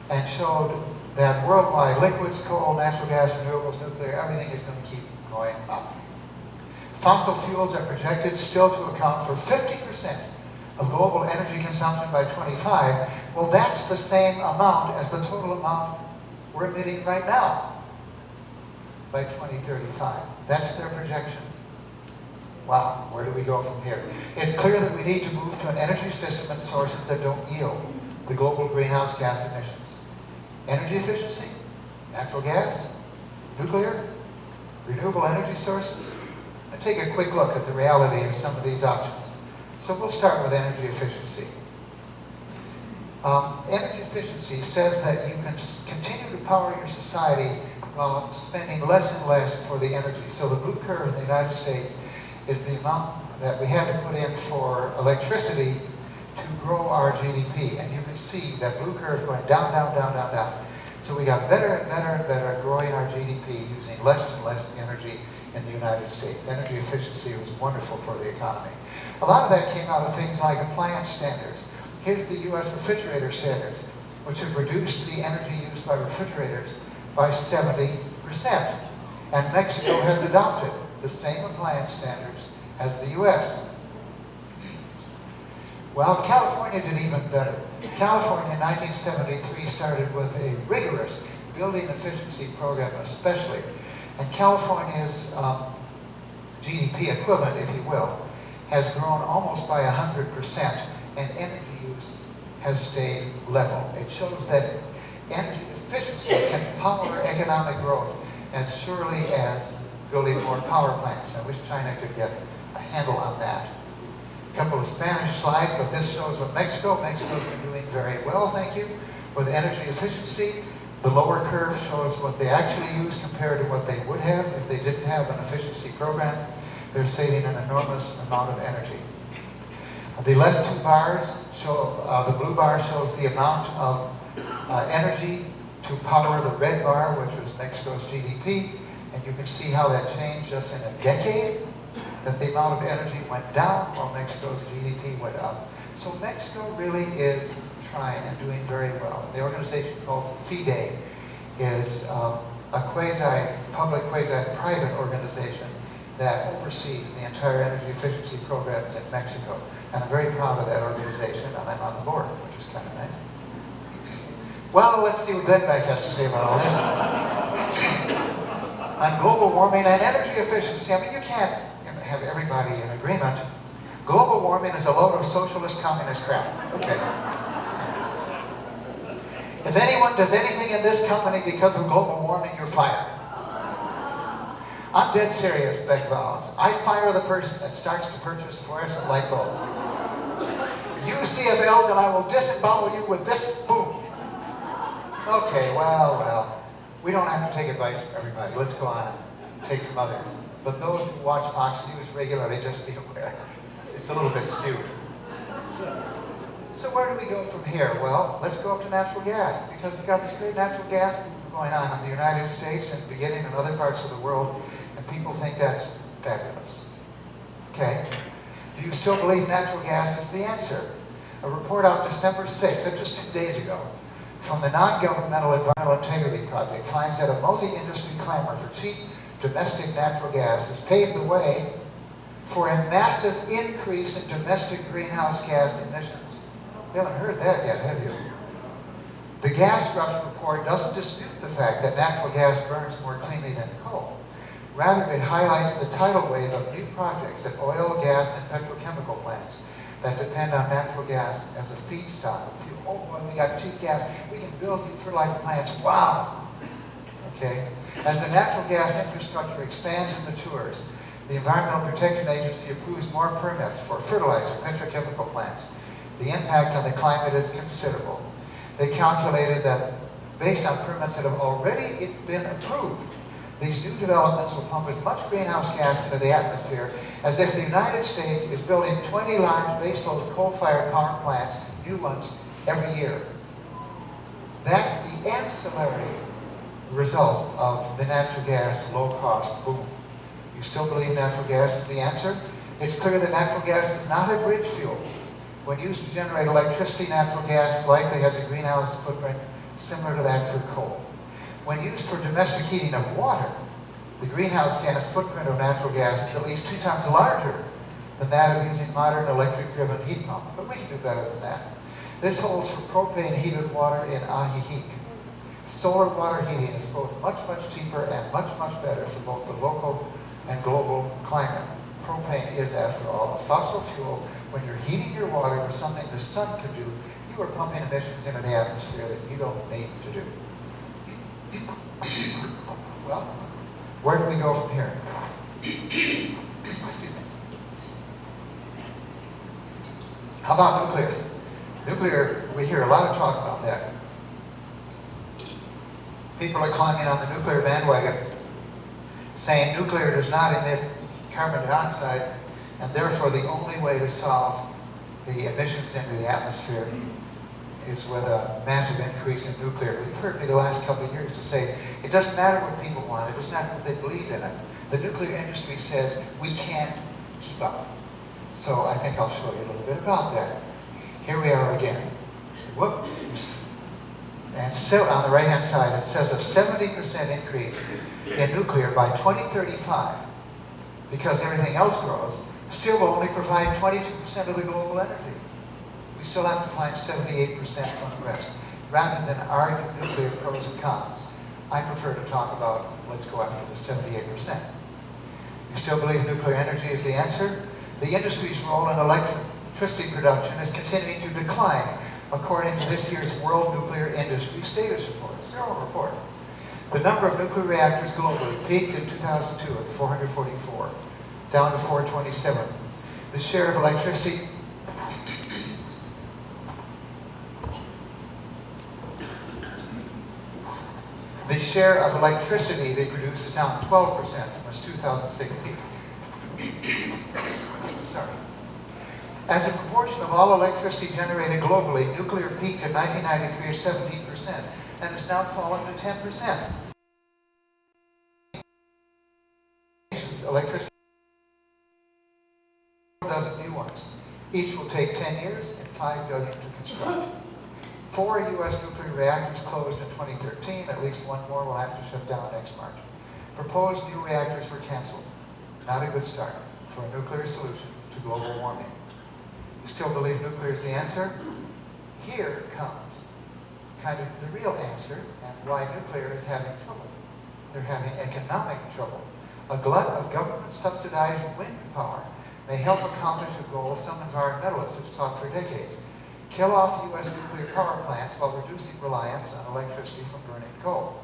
and showed that worldwide liquids, coal, natural gas, renewables, nuclear, everything is going to keep going up. Fossil fuels are projected still to account for 50% of global energy consumption by 25. Well, that's the same amount as the total amount we're emitting right now by 2035. That's their projection. Wow, where do we go from here? It's clear that we need to move to an energy system and sources that don't yield the global greenhouse gas emissions. Energy efficiency, natural gas, nuclear, renewable energy sources. Now take a quick look at the reality of some of these options. So we'll start with energy efficiency. Energy efficiency says that you can continue to power your society while spending less and less for the energy. So the blue curve in the United States is the amount that we had to put in for electricity to grow our GDP. And you can see that blue curve going down, down, down, down, down. So we got better and better and better at growing our GDP using less and less energy in the United States. Energy efficiency was wonderful for the economy. A lot of that came out of things like appliance standards. Here's the US refrigerator standards, which have reduced the energy used by refrigerators by 70%. And Mexico has adopted the same appliance standards as the US. Well, California did even better. California in 1973 started with a rigorous building efficiency program especially. And California's GDP equivalent, if you will, has grown almost by 100%, and energy use has stayed level. It shows that energy efficiency can power economic growth as surely as building more power plants. I wish China could get a handle on that. A couple of Spanish slides, but this shows what Mexico's been doing very well, thank you, with energy efficiency. The lower curve shows what they actually use compared to what they would have if they didn't have an efficiency program. They're saving an enormous amount of energy. The left two bars show, the blue bar shows the amount of energy to power the red bar, which was Mexico's GDP, and you can see how that changed just in a decade, that the amount of energy went down while Mexico's GDP went up. So Mexico really is trying and doing very well. The organization called FIDE is a quasi-public, quasi-private organization that oversees the entire energy efficiency programs in Mexico. And I'm very proud of that organization, and I'm on the board, which is kind of nice. Well, let's see what Glenbeck has to say about all this. On global warming and energy efficiency, I mean, you can't have everybody in agreement. Global warming is a load of socialist communist crap. Okay. If anyone does anything in this company because of global warming, you're fired. I'm dead serious, Beck vows. I fire the person that starts to purchase fluorescent light bulbs. You CFLs, and I will disembowel you with this spoon. Okay, well. We don't have to take advice from everybody. Let's go on and take some others. But those who watch Fox News regularly, just be aware. It's a little bit skewed. So where do we go from here? Well, let's go up to natural gas, because we've got this great natural gas boom going on in the United States and beginning in other parts of the world, and people think that's fabulous. Okay? Do you still believe natural gas is the answer? A report out December 6th, that's just 2 days ago, from the Non-Governmental Environmental Integrity Project finds that a multi-industry clamor for cheap domestic natural gas has paved the way for a massive increase in domestic greenhouse gas emissions. You haven't heard that yet, have you? The Gas Rush report doesn't dispute the fact that natural gas burns more cleanly than coal. Rather, it highlights the tidal wave of new projects at oil, gas, and petrochemical plants that depend on natural gas as a feedstock. Oh, well, we got cheap gas. We can build new fertilizer plants. Wow! Okay? As the natural gas infrastructure expands and matures, the Environmental Protection Agency approves more permits for fertilizer petrochemical plants. The impact on the climate is considerable. They calculated that based on permits that have already been approved, these new developments will pump as much greenhouse gas into the atmosphere as if the United States is building 20 large baseload coal-fired power plants, new ones, every year. That's the ancillary result of the natural gas low-cost boom. You still believe natural gas is the answer? It's clear that natural gas is not a bridge fuel. When used to generate electricity, natural gas likely has a greenhouse footprint similar to that for coal. When used for domestic heating of water, the greenhouse gas footprint of natural gas is at least 2 times larger than that of using modern electric-driven heat pumps. But we can do better than that. This holds for propane heated water in Ajijic. Solar water heating is both much, much cheaper and much, much better for both the local and global climate. Propane is, after all, a fossil fuel. When you're heating your water with something the sun can do, you are pumping emissions into the atmosphere that you don't need to do. Well, where do we go from here? Excuse me. How about nuclear? Nuclear, we hear a lot of talk about that. People are climbing on the nuclear bandwagon, saying nuclear does not emit carbon dioxide, and therefore the only way to solve the emissions into the atmosphere is with a massive increase in nuclear. You've heard me the last couple of years to say, it doesn't matter what people want, it doesn't matter what they believe in it. The nuclear industry says we can't keep up. So I think I'll show you a little bit about that. Here we are again. Whoop. And so on the right-hand side, it says a 70% increase in nuclear by 2035, because everything else grows, still will only provide 22% of the global energy. We still have to find 78% from the rest. Rather than argue nuclear pros and cons, I prefer to talk about, let's go after the 78%. You still believe nuclear energy is the answer? The industry's role in electricity production is continuing to decline, according to this year's World Nuclear Industry Status Report, Zero Report. The number of nuclear reactors globally peaked in 2002 at 444, down to 427. The share of electricity they produce is down 12% from its 2006 peak. Sorry. As a proportion of all electricity generated globally, nuclear peaked in 1993 at 17% and has now fallen to 10%. Electricity, a dozen new ones. Each will take 10 years and $5 billion to construct. 4 U.S. nuclear reactors closed in 2013. At least one more will have to shut down next March. Proposed new reactors were canceled. Not a good start for a nuclear solution to global warming. You still believe nuclear is the answer? Here comes kind of the real answer and why nuclear is having trouble. They're having economic trouble. A glut of government-subsidized wind power may help accomplish a goal some environmentalists have sought for decades. Kill off U.S. nuclear power plants while reducing reliance on electricity from burning coal.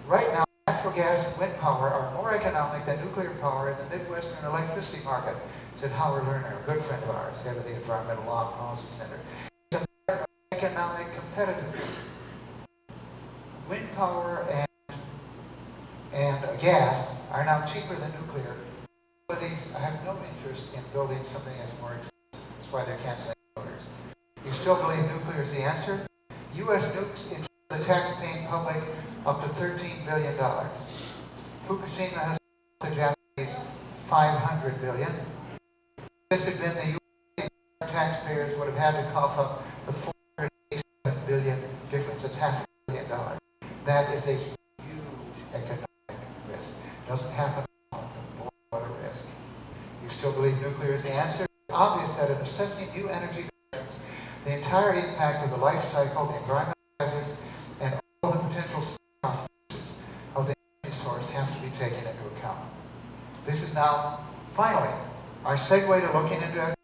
Right now, natural gas and wind power are more economic than nuclear power in the Midwestern electricity market, said Howard Lerner, a good friend of ours, head of the Environmental Law and Policy Center. It's a matter of economic competitiveness. Wind power and gas are now cheaper than nuclear. Utilities have no interest in building something that's more expensive. That's why they're canceling orders. You still believe nuclear is the answer? U.S. nukes insure the tax-paying public up to $13 billion. Fukushima has cost the Japanese $500 billion. If this had been the U.S., taxpayers would have had to cough up the $487 billion difference. It's $500 billion. That is a huge economic risk. It doesn't happen often, but what a risk. You still believe nuclear is the answer? It's obvious that in assessing new energy directions, the entire impact of the life cycle, the environmental hazards, and all the potential consequences of the energy source have to be taken into account. This is now, finally, our segue to looking into energy.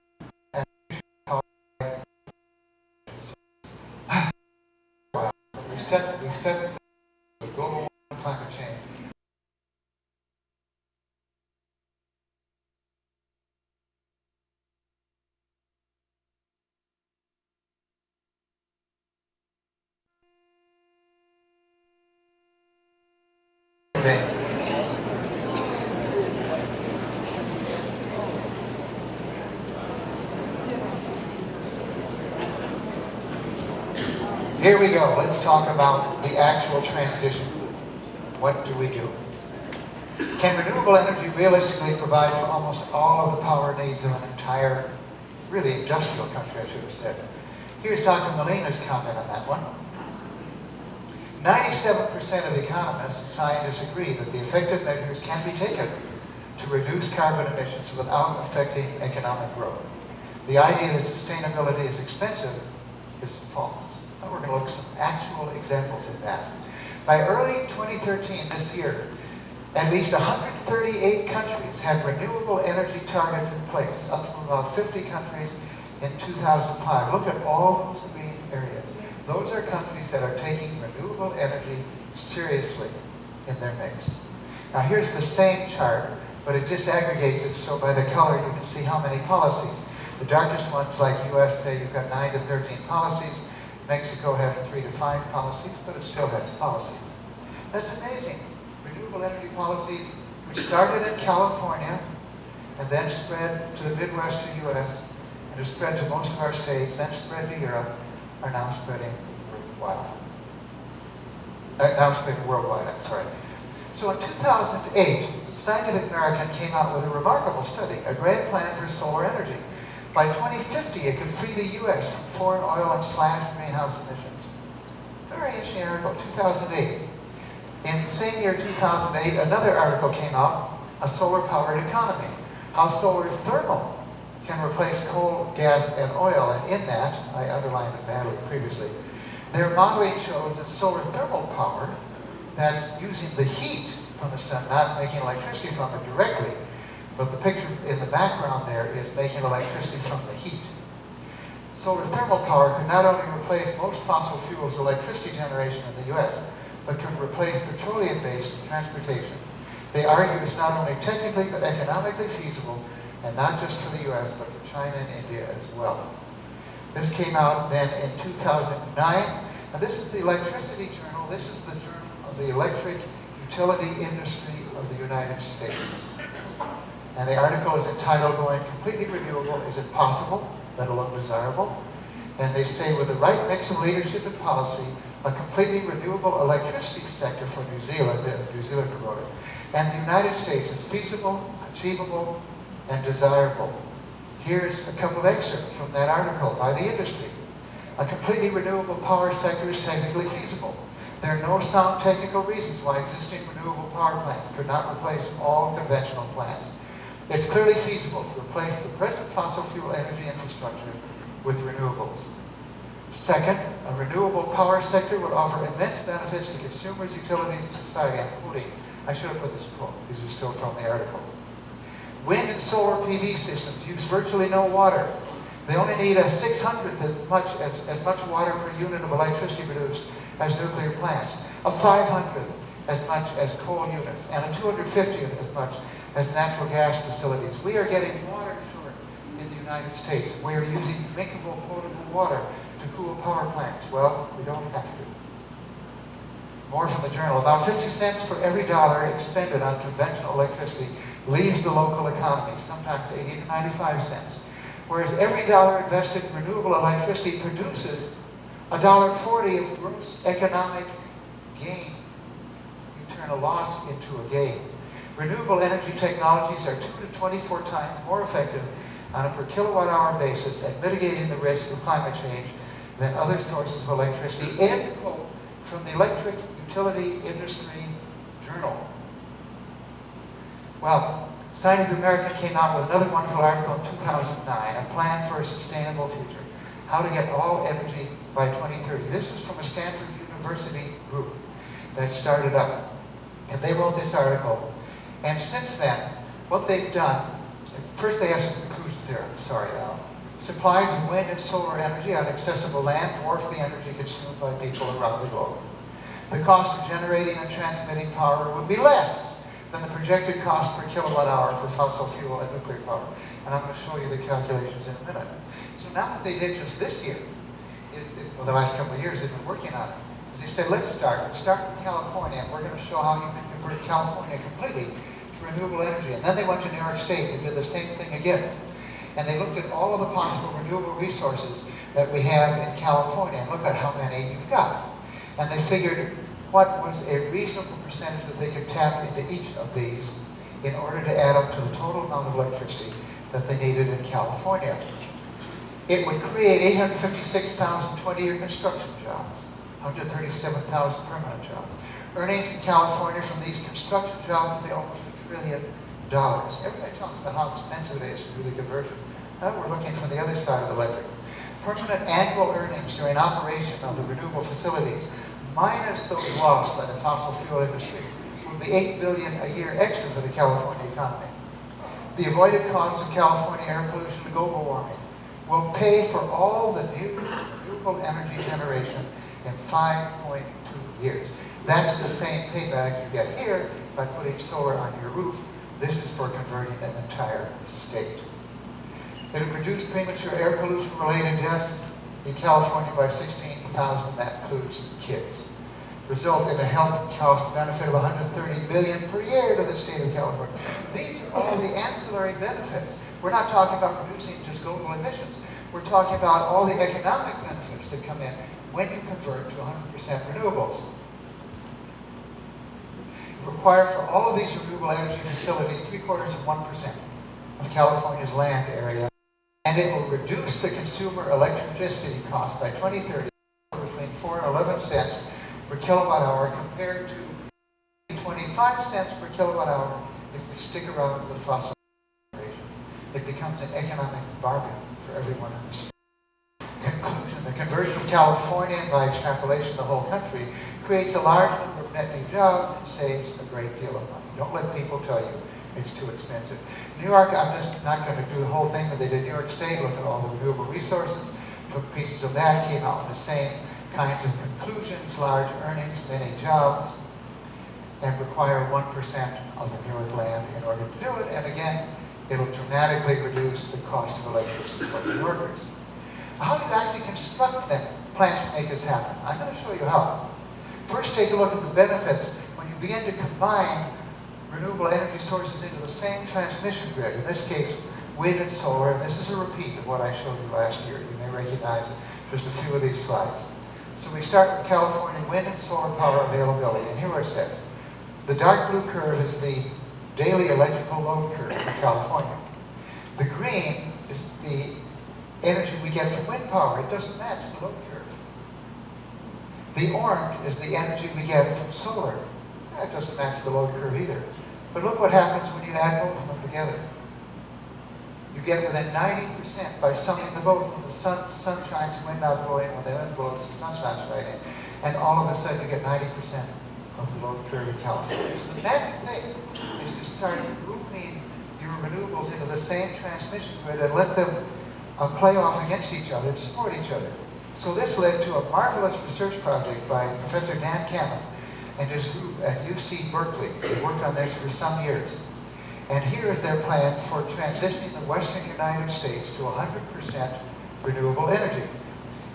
We've set the global warming and climate change. Here we go. Let's talk about the actual transition. What do we do? Can renewable energy realistically provide for almost all of the power needs of an entire, really industrial country, I should have said? Here's Dr. Molina's comment on that one. 97% of economists and scientists agree that the effective measures can be taken to reduce carbon emissions without affecting economic growth. The idea that sustainability is expensive is false. Now we're going to look at some actual examples of that. By early 2013, this year, at least 138 countries had renewable energy targets in place, up from about 50 countries in 2005. Look at all those green areas. Those are countries that are taking renewable energy seriously in their mix. Now here's the same chart, but it disaggregates it so by the color you can see how many policies. The darkest ones, like US, say you've got 9 to 13 policies. Mexico has 3 to 5 policies, but it still has policies. That's amazing. Renewable energy policies, which started in California and then spread to the Midwestern US and has spread to most of our states, then spread to Europe, are now spreading worldwide. I'm sorry. So in 2008, Scientific American came out with a remarkable study, a grand plan for solar energy. By 2050, it could free the U.S. from foreign oil and slash greenhouse emissions. Very interesting article, 2008. In the same year, 2008, another article came out, A Solar-Powered Economy, how solar thermal can replace coal, gas, and oil. And in that, I underlined it badly previously, their modeling shows that solar thermal power, that's using the heat from the sun, not making electricity from it directly, but the picture in the background there is making electricity from the heat. Solar thermal power could not only replace most fossil fuels electricity generation in the US, but could replace petroleum-based transportation. They argue it's not only technically but economically feasible, and not just for the US, but for China and India as well. This came out then in 2009, and this is the Electricity Journal. This is the Journal of the Electric Utility Industry of the United States. And the article is entitled, Going Completely Renewable, Is It Possible, Let Alone Desirable? And they say, with the right mix of leadership and policy, a completely renewable electricity sector for New Zealand wrote it, and the United States is feasible, achievable, and desirable. Here's a couple of excerpts from that article by the industry. A completely renewable power sector is technically feasible. There are no sound technical reasons why existing renewable power plants could not replace all conventional plants. It's clearly feasible to replace the present fossil fuel energy infrastructure with renewables. Second, a renewable power sector would offer immense benefits to consumers, utilities, and society. I'm quoting, I should have put this quote, these are still from the article. Wind and solar PV systems use virtually no water. They only need a 600th as much water per unit of electricity produced as nuclear plants, a 500th as much as coal units, and a 250th as much as natural gas facilities. We are getting water short in the United States. We are using drinkable, potable water to cool power plants. Well, we don't have to. More from the journal. About 50 cents for every dollar expended on conventional electricity leaves the local economy, sometimes 80 to 95 cents. Whereas every dollar invested in renewable electricity produces $1.40 of gross economic gain. You turn a loss into a gain. Renewable energy technologies are 2 to 24 times more effective on a per kilowatt hour basis at mitigating the risk of climate change than other sources of electricity. End quote from the Electric Utility Industry Journal. Well, Scientific American came out with another wonderful article in 2009, A Plan for a Sustainable Future, How to Get All Energy by 2030. This is from a Stanford University group that started up. And they wrote this article. And since then, what they've done, first they have some conclusions there. Supplies of wind and solar energy on accessible land dwarf the energy consumed by people around the globe. The cost of generating and transmitting power would be less than the projected cost per kilowatt hour for fossil fuel and nuclear power. And I'm going to show you the calculations in a minute. So now what they did just this year, the last couple of years they've been working on it, is they said, let's start with California, and we're going to show how you can convert California completely to renewable energy. And then they went to New York State and did the same thing again. And they looked at all of the possible renewable resources that we have in California, and look at how many you've got. And they figured what was a reasonable percentage that they could tap into each of these in order to add up to the total amount of electricity that they needed in California. It would create 856,000 20-year construction jobs, 137,000 permanent jobs. Earnings in California from these construction jobs would be almost $1 trillion. Everybody talks about how expensive it is to do the conversion. Now we're looking from the other side of the ledger. Permanent annual earnings during operation of the renewable facilities, minus those lost by the fossil fuel industry, would be $8 billion a year extra for the California economy. The avoided costs of California air pollution and global warming will pay for all the new renewable energy generation in 5.2 years. That's the same payback you get here by putting solar on your roof. This is for converting an entire state. It would reduce premature air pollution-related deaths in California by 16,000. That includes kids. Result in a health cost benefit of $130 billion per year to the state of California. These are all the ancillary benefits. We're not talking about reducing just global emissions. We're talking about all the economic benefits that come in when you convert to 100% renewables. Require for all of these renewable energy facilities 0.75% of California's land area, and it will reduce the consumer electricity cost by 2030 between 54 and 11 cents per kilowatt hour compared to 25 cents per kilowatt hour if we stick around with fossil generation. It becomes an economic bargain for everyone in the state. Conclusion, the conversion of California, and by extrapolation the whole country, creates a large number of net new jobs and saves a great deal of money. Don't let people tell you it's too expensive. New York, I'm just not going to do the whole thing that they did in New York State, look at all the renewable resources, took pieces of that, came out with the same kinds of conclusions, large earnings, many jobs, and require 1% of the New York land in order to do it. And again, it'll dramatically reduce the cost of electricity for New Yorkers. How do you actually construct them, plans to make this happen? I'm going to show you how. First, take a look at the benefits when you begin to combine renewable energy sources into the same transmission grid. In this case, wind and solar, and this is a repeat of what I showed you last year. You may recognize just a few of these slides. So we start with California wind and solar power availability, and here it says, the dark blue curve is the daily electrical load curve for California. The green is the energy we get from wind power. It doesn't match the load curve. The orange is the energy we get from solar. That doesn't match the load curve either. But look what happens when you add both of them together. You get within 90% by summing the both. When the sun shines, the wind not blowing. When the wind blows, the sun's not shining. And all of a sudden you get 90% of the load curve in California. So the magic thing is to start grouping your renewables into the same transmission grid and let them play off against each other and support each other. So this led to a marvelous research project by Professor Dan Cameron and his group at UC Berkeley. They worked on this for some years. And here is their plan for transitioning the western United States to 100% renewable energy.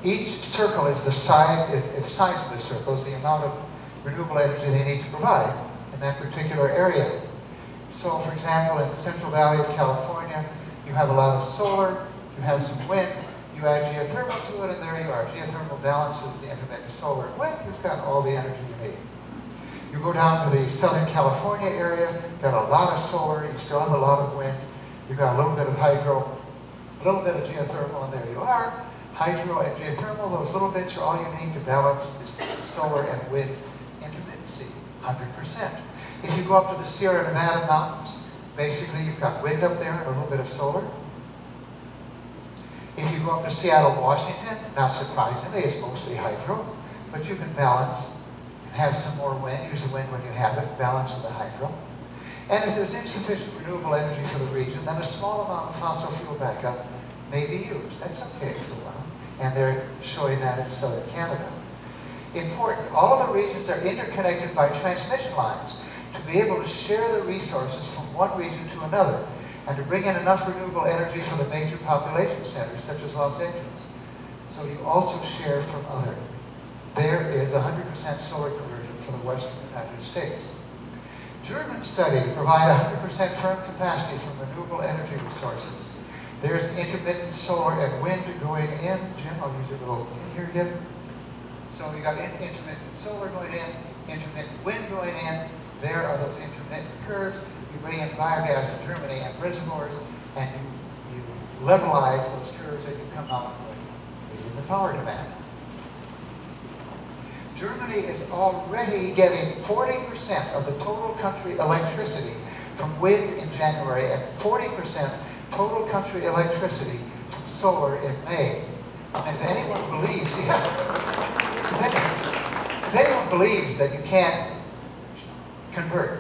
Each circle is the size of the circle, is the amount of renewable energy they need to provide in that particular area. So for example, in the Central Valley of California, you have a lot of solar, you have some wind, you add geothermal to it, and there you are. Geothermal balances the intermittent solar and wind. You've got all the energy you need. You go down to the Southern California area, got a lot of solar, you still have a lot of wind, you've got a little bit of hydro, a little bit of geothermal, and there you are. Hydro and geothermal, those little bits are all you need to balance this solar and wind intermittency, 100%. If you go up to the Sierra Nevada mountains, basically you've got wind up there and a little bit of solar. If you go up to Seattle, Washington, not surprisingly, it's mostly hydro, but you can balance and have some more wind, use the wind when you have it, balance with the hydro. And if there's insufficient renewable energy for the region, then a small amount of fossil fuel backup may be used. That's okay for a while. And they're showing that in southern Canada. Important, all of the regions are interconnected by transmission lines to be able to share the resources from one region to another and to bring in enough renewable energy for the major population centers, such as Los Angeles. So you also share from other. There is 100% solar conversion for the western United States. German study to provide 100% firm capacity from renewable energy resources. There's intermittent solar and wind going in. Jim, I'll use your little in here again. So you got intermittent solar going in, intermittent wind going in. There are those intermittent curves. You bring in biogas in Germany and reservoirs, and you levelize those curves, and you come out with the power demand. Germany is already getting 40% of the total country electricity from wind in January and 40% total country electricity from solar in May. And if anyone believes, if anyone believes that you can't convert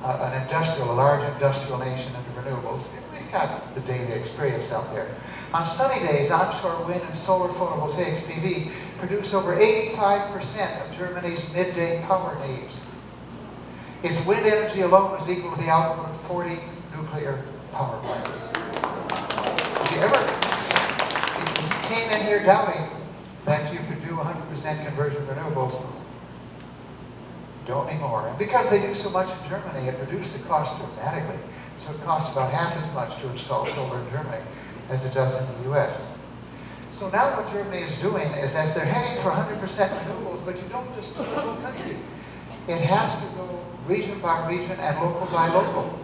a large industrial nation into renewables, we've got the data experience out there. On sunny days, onshore wind and solar photovoltaics PV produce over 85% of Germany's midday power needs. Its wind energy alone is equal to the output of 40 nuclear power plants. If you came in here doubting that you could do 100% conversion renewables, don't anymore. And because they do so much in Germany, it reduced the cost dramatically. So it costs about half as much to install solar in Germany as it does in the US. So now what Germany is doing is, as they're heading for 100% renewables, but you don't just do the whole country. It has to go region by region and local by local.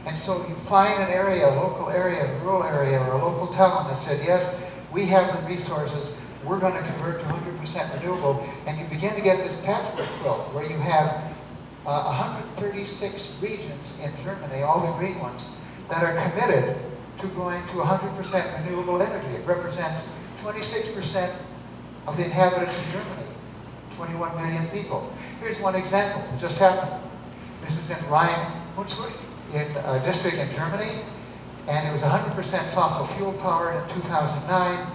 And so you find an area, a local area, a rural area, or a local town that said, yes, we have the resources, we're going to convert to 100% renewable, and you begin to get this patchwork quilt where you have 136 regions in Germany, all the green ones, that are committed to going to 100% renewable energy. It represents 26% of the inhabitants in Germany, 21 million people. Here's one example that just happened. This is in Rhein-Hunsrück, in a district in Germany, and it was 100% fossil fuel powered in 2009.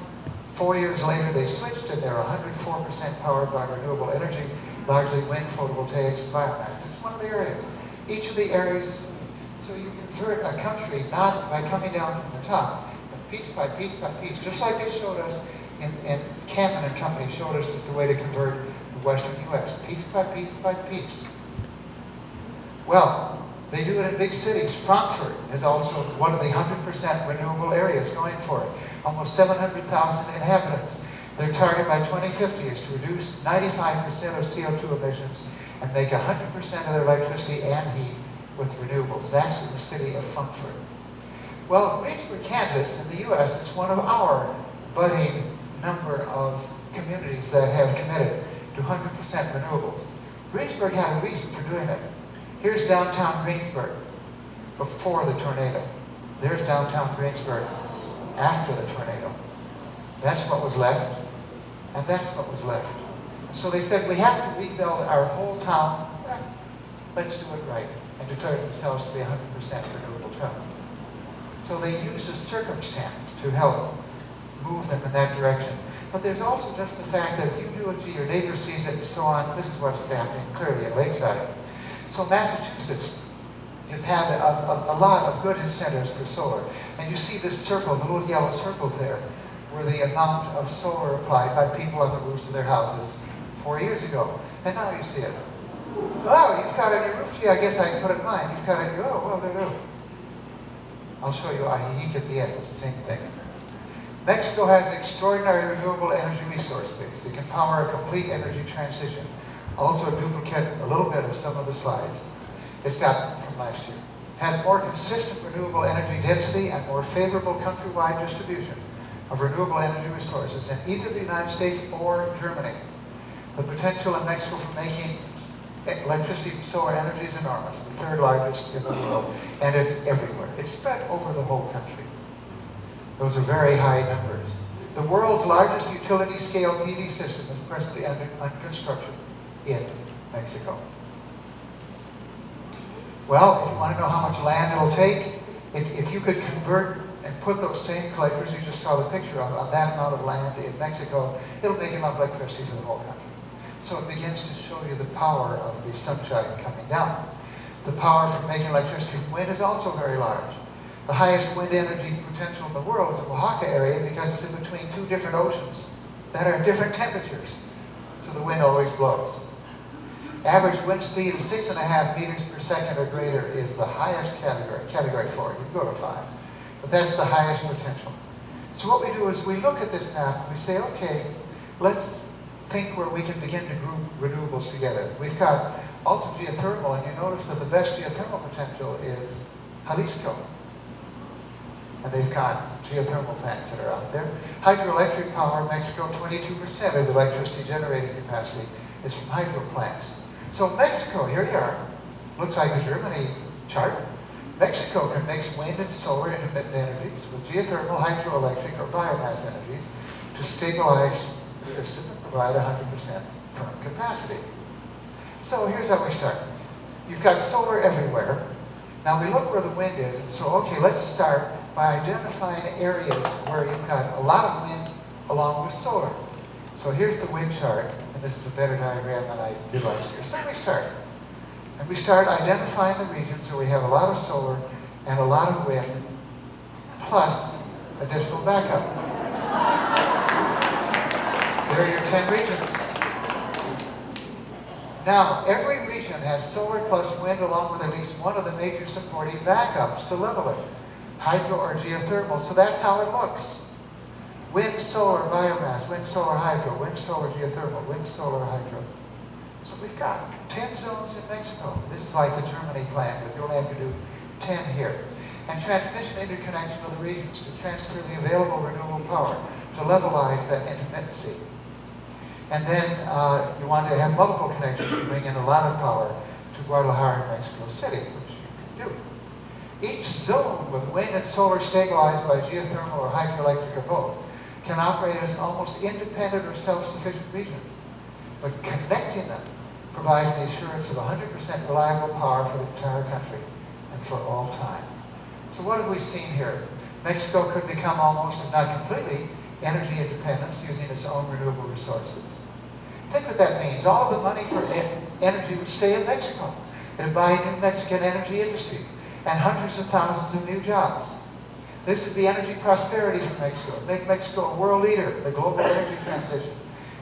4 years later, they switched, and they're 104% powered by renewable energy, largely wind, photovoltaics, and biomass. It's one of the areas. Each of the areas is, so you convert a country not by coming down from the top, but piece by piece by piece, just like they showed us in Campbell and Company showed us is the way to convert the Western U.S., piece by piece by piece. Well, they do it in big cities. Frankfurt is also one of the 100% renewable areas going for it. Almost 700,000 inhabitants. Their target by 2050 is to reduce 95% of CO2 emissions and make 100% of their electricity and heat with renewables. That's in the city of Frankfurt. Well, Greensburg, Kansas, in the U.S. is one of our budding number of communities that have committed to 100% renewables. Greensburg had a reason for doing it. Here's downtown Greensburg before the tornado. There's downtown Greensburg after the tornado. That's what was left, and that's what was left. So they said, we have to rebuild our whole town. Let's do it right, and declare themselves to be 100% renewable town. So they used a circumstance to help move them in that direction. But there's also just the fact that if you do it, your neighbor sees it, and so on. This is what's happening clearly at Lakeside. So Massachusetts has had a lot of good incentives for solar. And you see this circle, the little yellow circles there, were the amount of solar applied by people on the roofs of their houses 4 years ago. And now you see it. So, oh, you've got it on your roof? Gee, I guess I can put it in mine. You've got it on your, oh, well, no. I'll show you Ajijic at the end. It's the same thing. Mexico has an extraordinary renewable energy resource base. It can power a complete energy transition. Also a duplicate, a little bit of some of the slides. It's got from last year. It has more consistent renewable energy density and more favorable countrywide distribution of renewable energy resources than either the United States or Germany. The potential in Mexico for making electricity from solar energy is enormous, the third largest in the world, and it's everywhere. It's spread over the whole country. Those are very high numbers. The world's largest utility-scale PV system is presently under construction in Mexico. Well, if you want to know how much land it'll take, if you could convert and put those same collectors you just saw the picture of on that amount of land in Mexico, it'll make enough electricity for the whole country. So it begins to show you the power of the sunshine coming down. The power for making electricity from wind is also very large. The highest wind energy potential in the world is the Oaxaca area because it's in between two different oceans that are at different temperatures. So the wind always blows. Average wind speed of 6.5 meters per second or greater is the highest category 4. You can go to 5. But that's the highest potential. So what we do is we look at this map and we say, okay, let's think where we can begin to group renewables together. We've got also geothermal, and you notice that the best geothermal potential is Jalisco. And they've got geothermal plants that are out there. Hydroelectric power, Mexico, 22% of the electricity generating capacity is from hydro plants. So Mexico, here you are, looks like the Germany chart. Mexico can mix wind and solar intermittent energies with geothermal, hydroelectric, or biomass energies to stabilize the system and provide 100% firm capacity. So here's how we start. You've got solar everywhere. Now we look where the wind is, and so, okay, let's start by identifying areas where you've got a lot of wind along with solar. So here's the wind chart, and this is a better diagram than I did last year. So we start. And we start identifying the regions where we have a lot of solar and a lot of wind, plus additional backup. There are your 10 regions. Now, every region has solar plus wind along with at least one of the major supporting backups to level it. Hydro or geothermal, so that's how it looks. Wind, solar, biomass, wind, solar, hydro, wind, solar, geothermal, wind, solar, hydro. So we've got 10 zones in Mexico. This is like the Germany plan, but you only have to do 10 here. And transmission interconnection of the regions to transfer the available renewable power to levelize that intermittency. And then you want to have multiple connections to bring in a lot of power to Guadalajara and Mexico City, which you can do. Each zone with wind and solar stabilized by geothermal or hydroelectric or both can operate as an almost independent or self-sufficient region. But connecting them provides the assurance of 100% reliable power for the entire country and for all time. So what have we seen here? Mexico could become almost, if not completely, energy independent using its own renewable resources. Think what that means. All of the money for energy would stay in Mexico. It would buy new Mexican energy industries and hundreds of thousands of new jobs. This would be energy prosperity for Mexico, make Mexico a world leader in the global energy transition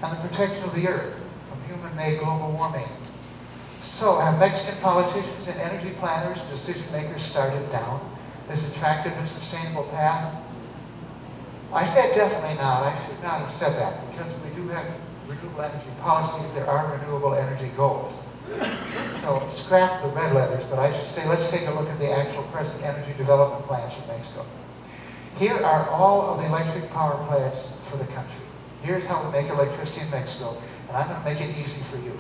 and the protection of the earth from human-made global warming. So have Mexican politicians and energy planners and decision makers started down this attractive and sustainable path? I said definitely not. I should not have said that, because we do have renewable energy policies. There are renewable energy goals. So scrap the red letters, but I should say let's take a look at the actual present energy development plans for Mexico. Here are all of the electric power plants for the country. Here's how we make electricity in Mexico, and I'm going to make it easy for you.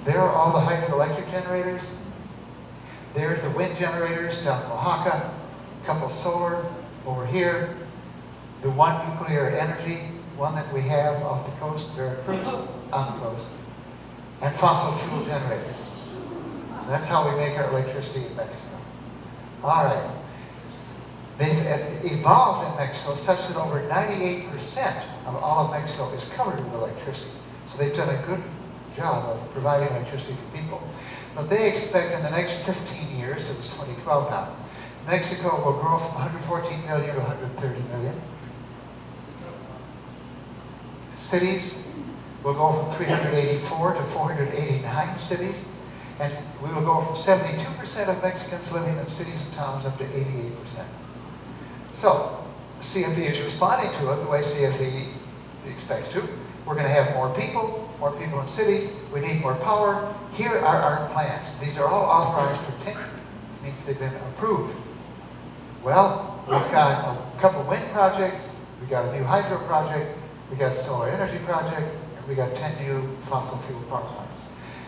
There are all the hydroelectric generators. There's the wind generators down in Oaxaca, a couple solar over here, the one nuclear energy, one that we have off the coast, Veracruz, on the coast, and fossil fuel generators. So that's how we make our electricity in Mexico. All right. They've evolved in Mexico such that over 98% of all of Mexico is covered with electricity. So they've done a good job of providing electricity for people. But they expect in the next 15 years, because it's 2012 now, Mexico will grow from 114 million to 130 million. Cities will go from 384 to 489 cities. And we will go from 72% of Mexicans living in cities and towns up to 88%. So, the CFE is responding to it the way CFE expects to. We're going to have more people in cities, we need more power. Here are our plans. These are all authorized for 10 years. It means they've been approved. Well, we've got a couple wind projects, we've got a new hydro project, we've got a solar energy project, and we got 10 new fossil fuel power plants.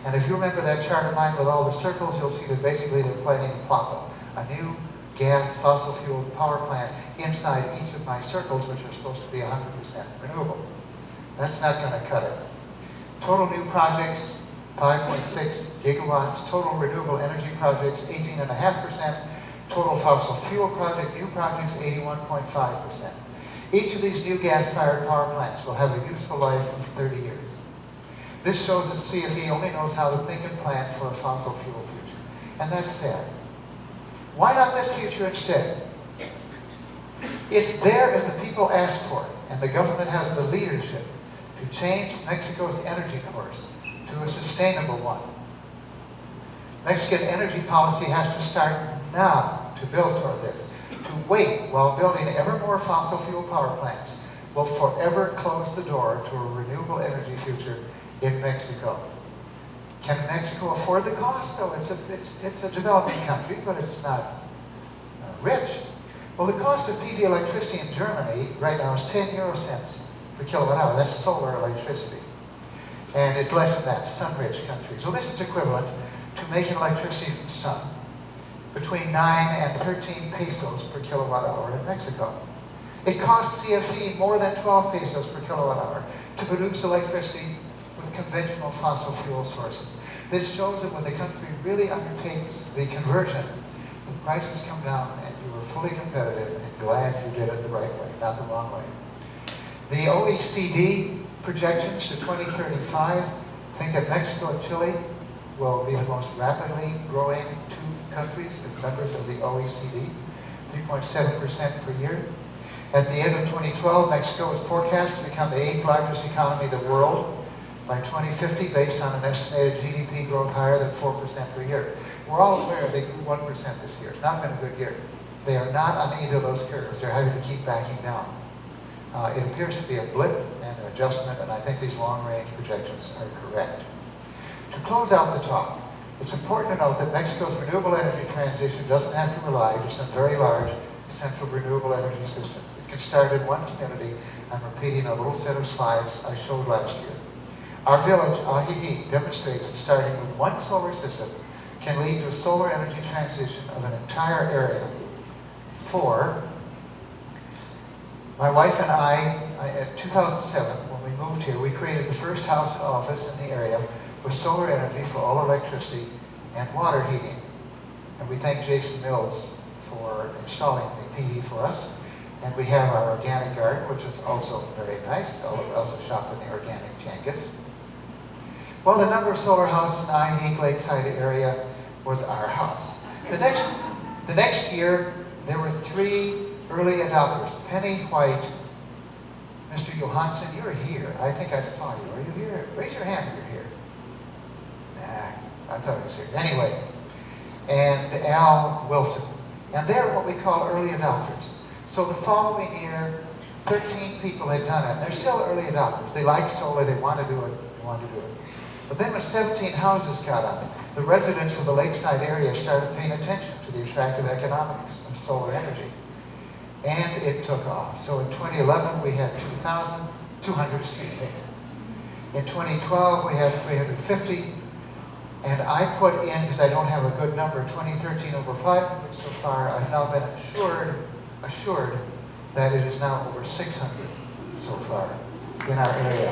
And if you remember that chart of mine with all the circles, you'll see that basically they're planning to plop a new gas fossil fuel power plant inside each of my circles, which are supposed to be 100% renewable. That's not going to cut it. Total new projects, 5.6 gigawatts. Total renewable energy projects, 18.5%. Total fossil fuel project, new projects, 81.5%. Each of these new gas-fired power plants will have a useful life of 30 years. This shows that CFE only knows how to think and plan for a fossil fuel future. And that's sad. Why not this future instead? It's there if the people ask for it, and the government has the leadership to change Mexico's energy course to a sustainable one. Mexican energy policy has to start now to build toward this. To wait while building ever more fossil fuel power plants will forever close the door to a renewable energy future in Mexico. Can Mexico afford the cost, though? It's a developing country, but it's not rich. Well, the cost of PV electricity in Germany right now is 10 euro cents per kilowatt hour. That's solar electricity. And it's less than that, sun-rich countries. Well, this is equivalent to making electricity from sun between 9 and 13 pesos per kilowatt hour in Mexico. It costs CFE more than 12 pesos per kilowatt hour to produce electricity with conventional fossil fuel sources. This shows that when the country really undertakes the conversion, the prices come down and you are fully competitive and glad you did it the right way, not the wrong way. The OECD projections to 2035 think that Mexico and Chile will be the most rapidly growing two countries and members of the OECD, 3.7% per year. At the end of 2012, Mexico is forecast to become the 8th largest economy in the world by 2050, based on an estimated GDP growth higher than 4% per year. We're all aware they grew 1% this year. It's not been a good year. They are not on either of those curves. They're having to keep backing down. It appears to be a blip and an adjustment, and I think these long-range projections are correct. To close out the talk, it's important to note that Mexico's renewable energy transition doesn't have to rely just on very large central renewable energy systems. It can start in one community I'm repeating a little set of slides I showed last year. Our village, Ajijic, demonstrates that starting with one solar system can lead to a solar energy transition of an entire area. For my wife and I, in 2007, when we moved here, we created the first house office in the area with solar energy for all electricity and water heating. And we thank Jason Mills for installing the PV for us. And we have our organic garden, which is also very nice. All of us shop in the organic Jangus. Well, the number of solar houses in the Ajijic Lakeside area was our house. The next year, there were 3 early adopters. Penny White, Mr. Johansson, you're here. I think I saw you. Are you here? Raise your hand if you're here. Nah, I thought he was here. Anyway, and Al Wilson. And they're what we call early adopters. So the following year, 13 people had done it. They're still early adopters. They like solar, they want to do it, But then when 17 houses got up, the residents of the lakeside area started paying attention to the attractive economics of solar energy. And it took off. So in 2011, we had 2,200, In 2012, we had 350. And I put in, because I don't have a good number, 2013 over 500 so far. I've now been assured that it is now over 600 so far in our area.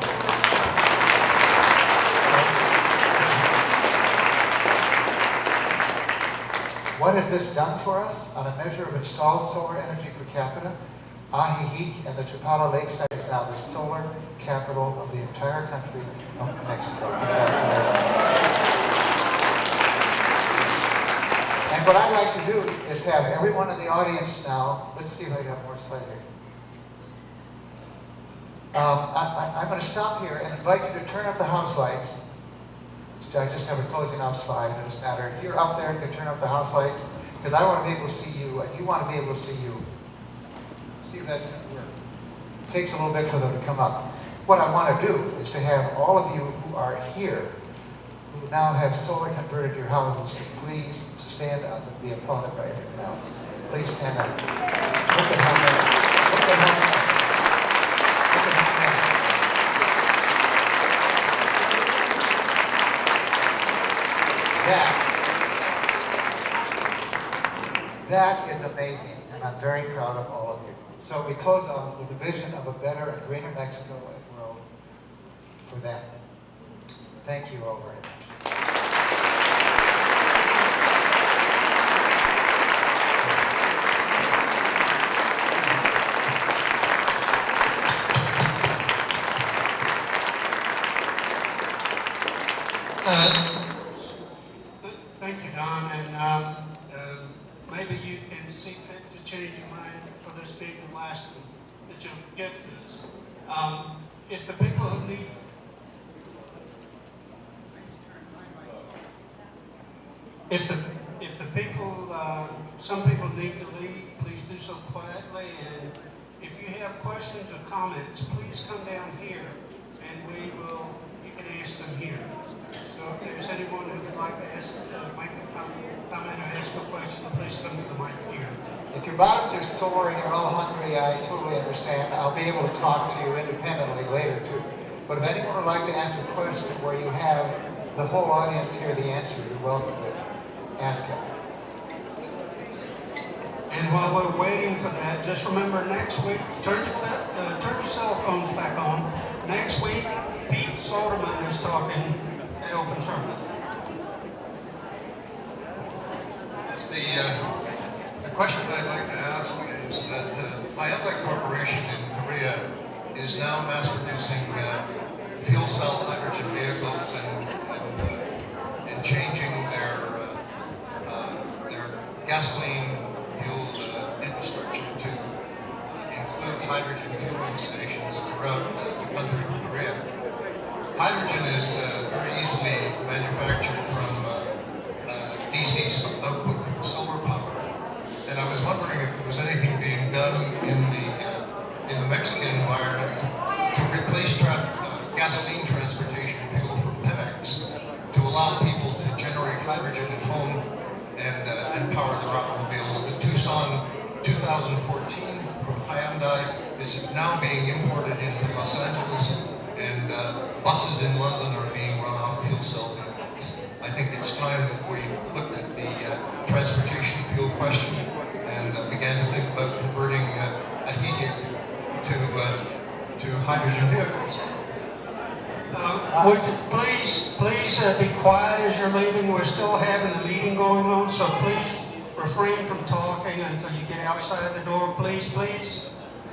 What has this done for us? On a measure of installed solar energy per capita, Ajijic and the Chapala Lakeside is now the solar capital of the entire country of Mexico. And what I'd like to do is have everyone in the audience now, let's see if I got more slides here. I'm going to stop here and invite you to turn up the house lights. I just have a closing out slide, it doesn't matter. If you're up there, you can turn up the house lights, because I want to be able to see you, and you want to be able to see you. See if that's going to work. It takes a little bit for them to come up. What I want to do is to have all of you who are here, who now have solar converted your houses, to please stand up and be applauded by everyone else. Please stand up. Look at how many. Look at how many. Look at how many. That is amazing, and I'm very proud of all of you. So we close on with the vision of a better and greener Mexico and world for them. Thank you all very much. Thank you, Don, and maybe you can see fit to change your mind for this being the last one that you'll give to us. If the people who need, if the people, some people need to leave, please do so quietly, and if you have questions or comments, please come down here, and you can ask them here. So if there's anyone who would like to ask, make a comment or ask a question, please come to the mic here. If your bottoms are sore and you're all hungry, I totally understand. I'll be able to talk to you independently later too. But if anyone would like to ask a question where you have the whole audience hear the answer, you're welcome to ask it. And while we're waiting for that, just remember next week, turn your cell phones back on. Next week, Pete Soderman is talking at Open Circuit. The question I'd like to ask is that Hyundai Corporation in Korea is now mass producing fuel cell hydrogen vehicles and changing their gasoline fueled infrastructure to include hydrogen fueling stations throughout the country of Korea. Hydrogen is very easily manufactured from DC output from solar power. And I was wondering if there was anything being done in the Mexican environment to replace gasoline transportation fuel from Pemex to allow people to generate hydrogen at home and power their automobiles. The Tucson 2014 from Hyundai is now being imported into Los Angeles, and buses in London are being run off fuel cell vehicles. I think it's time that we looked at the transportation fuel question and began to think about converting Ajijic to hydrogen vehicles. Would you please be quiet as you're leaving? We're still having a meeting going on, so please refrain from talking until you get outside the door. Please.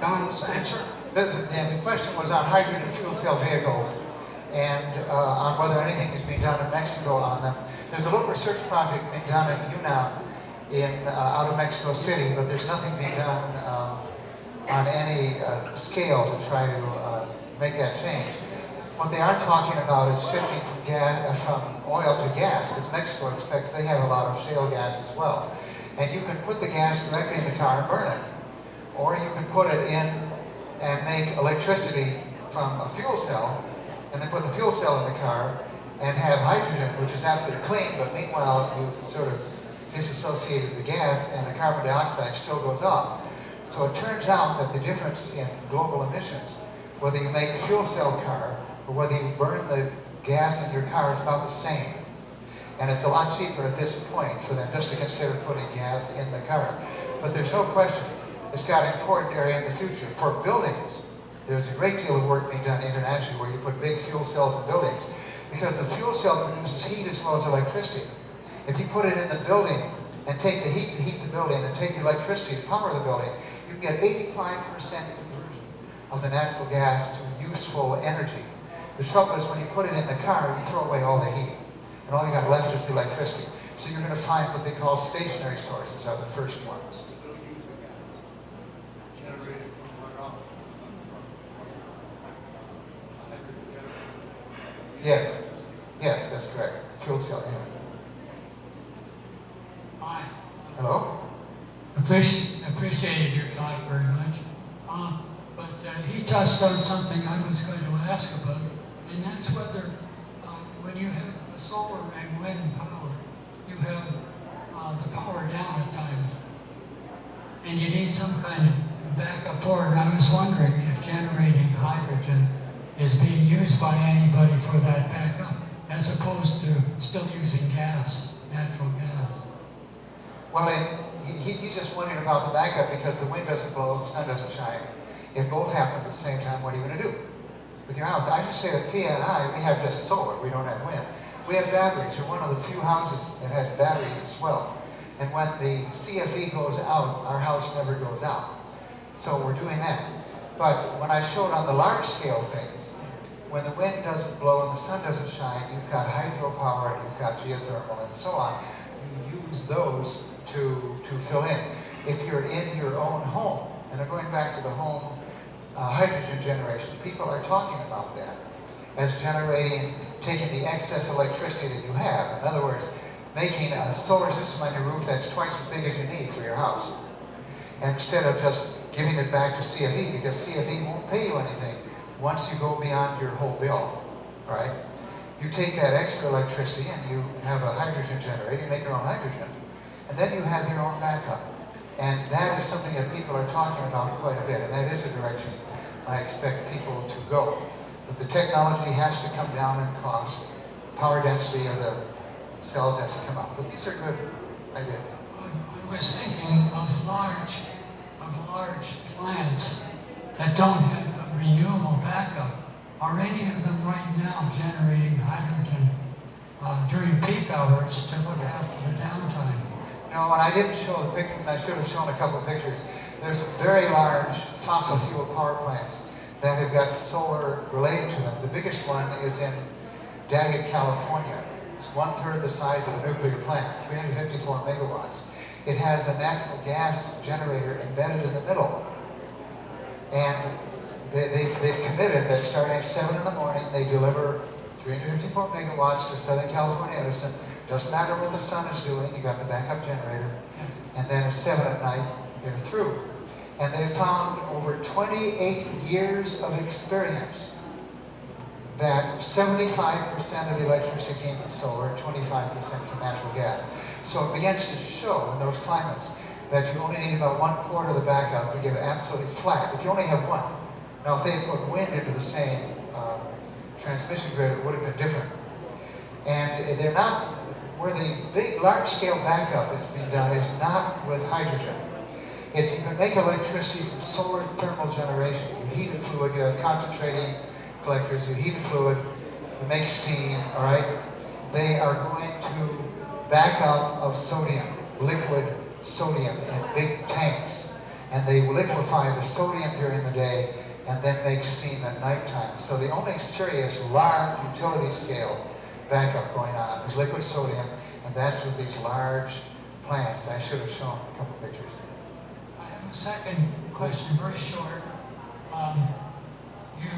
Don's answer. The question was on hydrogen fuel cell vehicles and on whether anything is being done in Mexico on them. There's a little research project being done in UNAM out of Mexico City, but there's nothing being done on any scale to try to make that change. What they are talking about is shifting from oil to gas, because Mexico expects they have a lot of shale gas as well. And you can put the gas directly in the car and burn it. Or you can put it in and make electricity from a fuel cell, and then put the fuel cell in the car and have hydrogen, which is absolutely clean, but meanwhile you sort of disassociated the gas and the carbon dioxide still goes up. So it turns out that the difference in global emissions, whether you make a fuel cell car or whether you burn the gas in your car, is about the same. And it's a lot cheaper at this point for them just to consider putting gas in the car. But there's no question, it's got an important area in the future. For buildings, there's a great deal of work being done internationally where you put big fuel cells in buildings, because the fuel cell produces heat as well as electricity. If you put it in the building and take the heat to heat the building and take the electricity to power the building, you can get 85% conversion of the natural gas to useful energy. The trouble is when you put it in the car, you throw away all the heat. And all you got left is the electricity. So you're going to find what they call stationary sources are the first ones. Yes, that's correct. Fuel cell, yeah. Hi. Hello? Appreciated your talk very much. But he touched on something I was going to ask about, and that's whether when you have solar and wind power, you have the power down at times, and you need some kind of backup for it. And I was wondering if generating hydrogen is being used by anybody for that backup, as opposed to still using gas, natural gas. Well, he's just wondering about the backup because the wind doesn't blow, the sun doesn't shine. If both happen at the same time, what are you going to do with your house? I just say that P&I, we have just solar, we don't have wind. We have batteries. We're one of the few houses that has batteries as well. And when the CFE goes out, our house never goes out. So we're doing that. But when I showed on the large scale things, when the wind doesn't blow and the sun doesn't shine, you've got hydropower, and you've got geothermal and so on. You use those to fill in. If you're in your own home, and I'm going back to the home hydrogen generation, people are talking about that as generating, taking the excess electricity that you have. In other words, making a solar system on your roof that's twice as big as you need for your house. And instead of just giving it back to CFE, because CFE won't pay you anything once you go beyond your whole bill, right? You take that extra electricity and you have a hydrogen generator, you make your own hydrogen, and then you have your own backup. And that is something that people are talking about quite a bit, and that is a direction I expect people to go. But the technology has to come down in cost. Power density of the cells has to come up. But these are good ideas. I was thinking of large plants that don't have a renewable backup. Are any of them right now generating hydrogen during peak hours to look after the downtime? No, and I didn't show the picture, and I should have shown a couple of pictures. There's very large fossil fuel power plants that have got solar related to them. The biggest one is in Daggett, California. It's 1/3 the size of a nuclear plant, 354 megawatts. It has a natural gas generator embedded in the middle. And they've committed that starting at 7 in the morning, they deliver 354 megawatts to Southern California Edison. Doesn't matter what the sun is doing, you got the backup generator. And then at 7 at night, they're through. And they found over 28 years of experience that 75% of the electricity came from solar and 25% from natural gas. So it begins to show in those climates that you only need about 1/4 of the backup to give it absolutely flat. If you only have one. Now, if they had put wind into the same transmission grid, it would have been different. And they're not, where the big, large-scale backup is being done is not with hydrogen. It's you can make electricity from solar thermal generation. You heat a fluid, you have concentrating collectors, you heat a fluid, you make steam, all right? They are going to back up of sodium, liquid sodium in big tanks. And they liquefy the sodium during the day and then make steam at nighttime. So the only serious large utility scale backup going on is liquid sodium, and that's with these large plants. I should have shown a couple pictures. I have a second question, very short. You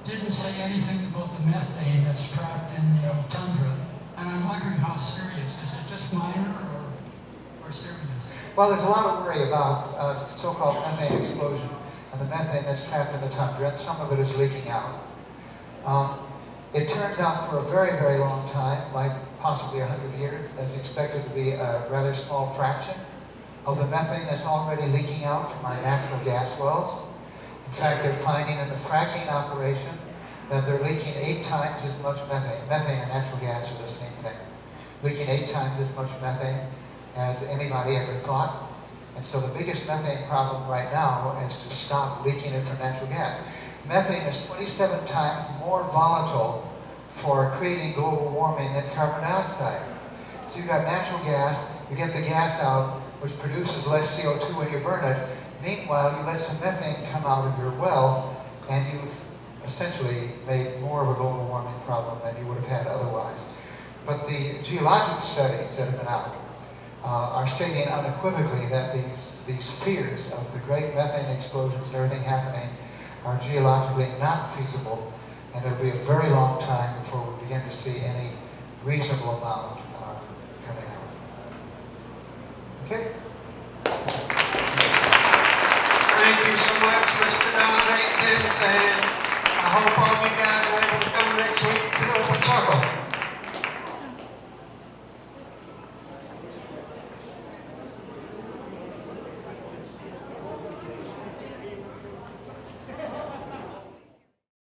didn't say anything about the methane that's trapped in the tundra, and I'm wondering how serious. Is it just minor or serious? Well, there's a lot of worry about so-called methane explosion and the methane that's trapped in the tundra, and some of it is leaking out. It turns out for a very, very long time, like possibly 100 years, there's expected to be a rather small fraction of the methane that's already leaking out from our natural gas wells. In fact, they're finding in the fracking operation that they're leaking 8 times as much methane. Methane and natural gas are the same thing. Leaking 8 times as much methane as anybody ever thought. And so the biggest methane problem right now is to stop leaking it from natural gas. Methane is 27 times more volatile for creating global warming than carbon dioxide. So you've got natural gas, you get the gas out, which produces less CO2 when you burn it. Meanwhile, you let some methane come out of your well, and you've essentially made more of a global warming problem than you would have had otherwise. But the geologic studies that have been out are stating unequivocally that these fears of the great methane explosions and everything happening are geologically not feasible, and it'll be a very long time before we begin to see any reasonable amount coming out. Okay? Thank you so much, Mr. Don Aitken, and I hope all you guys are able to come next week.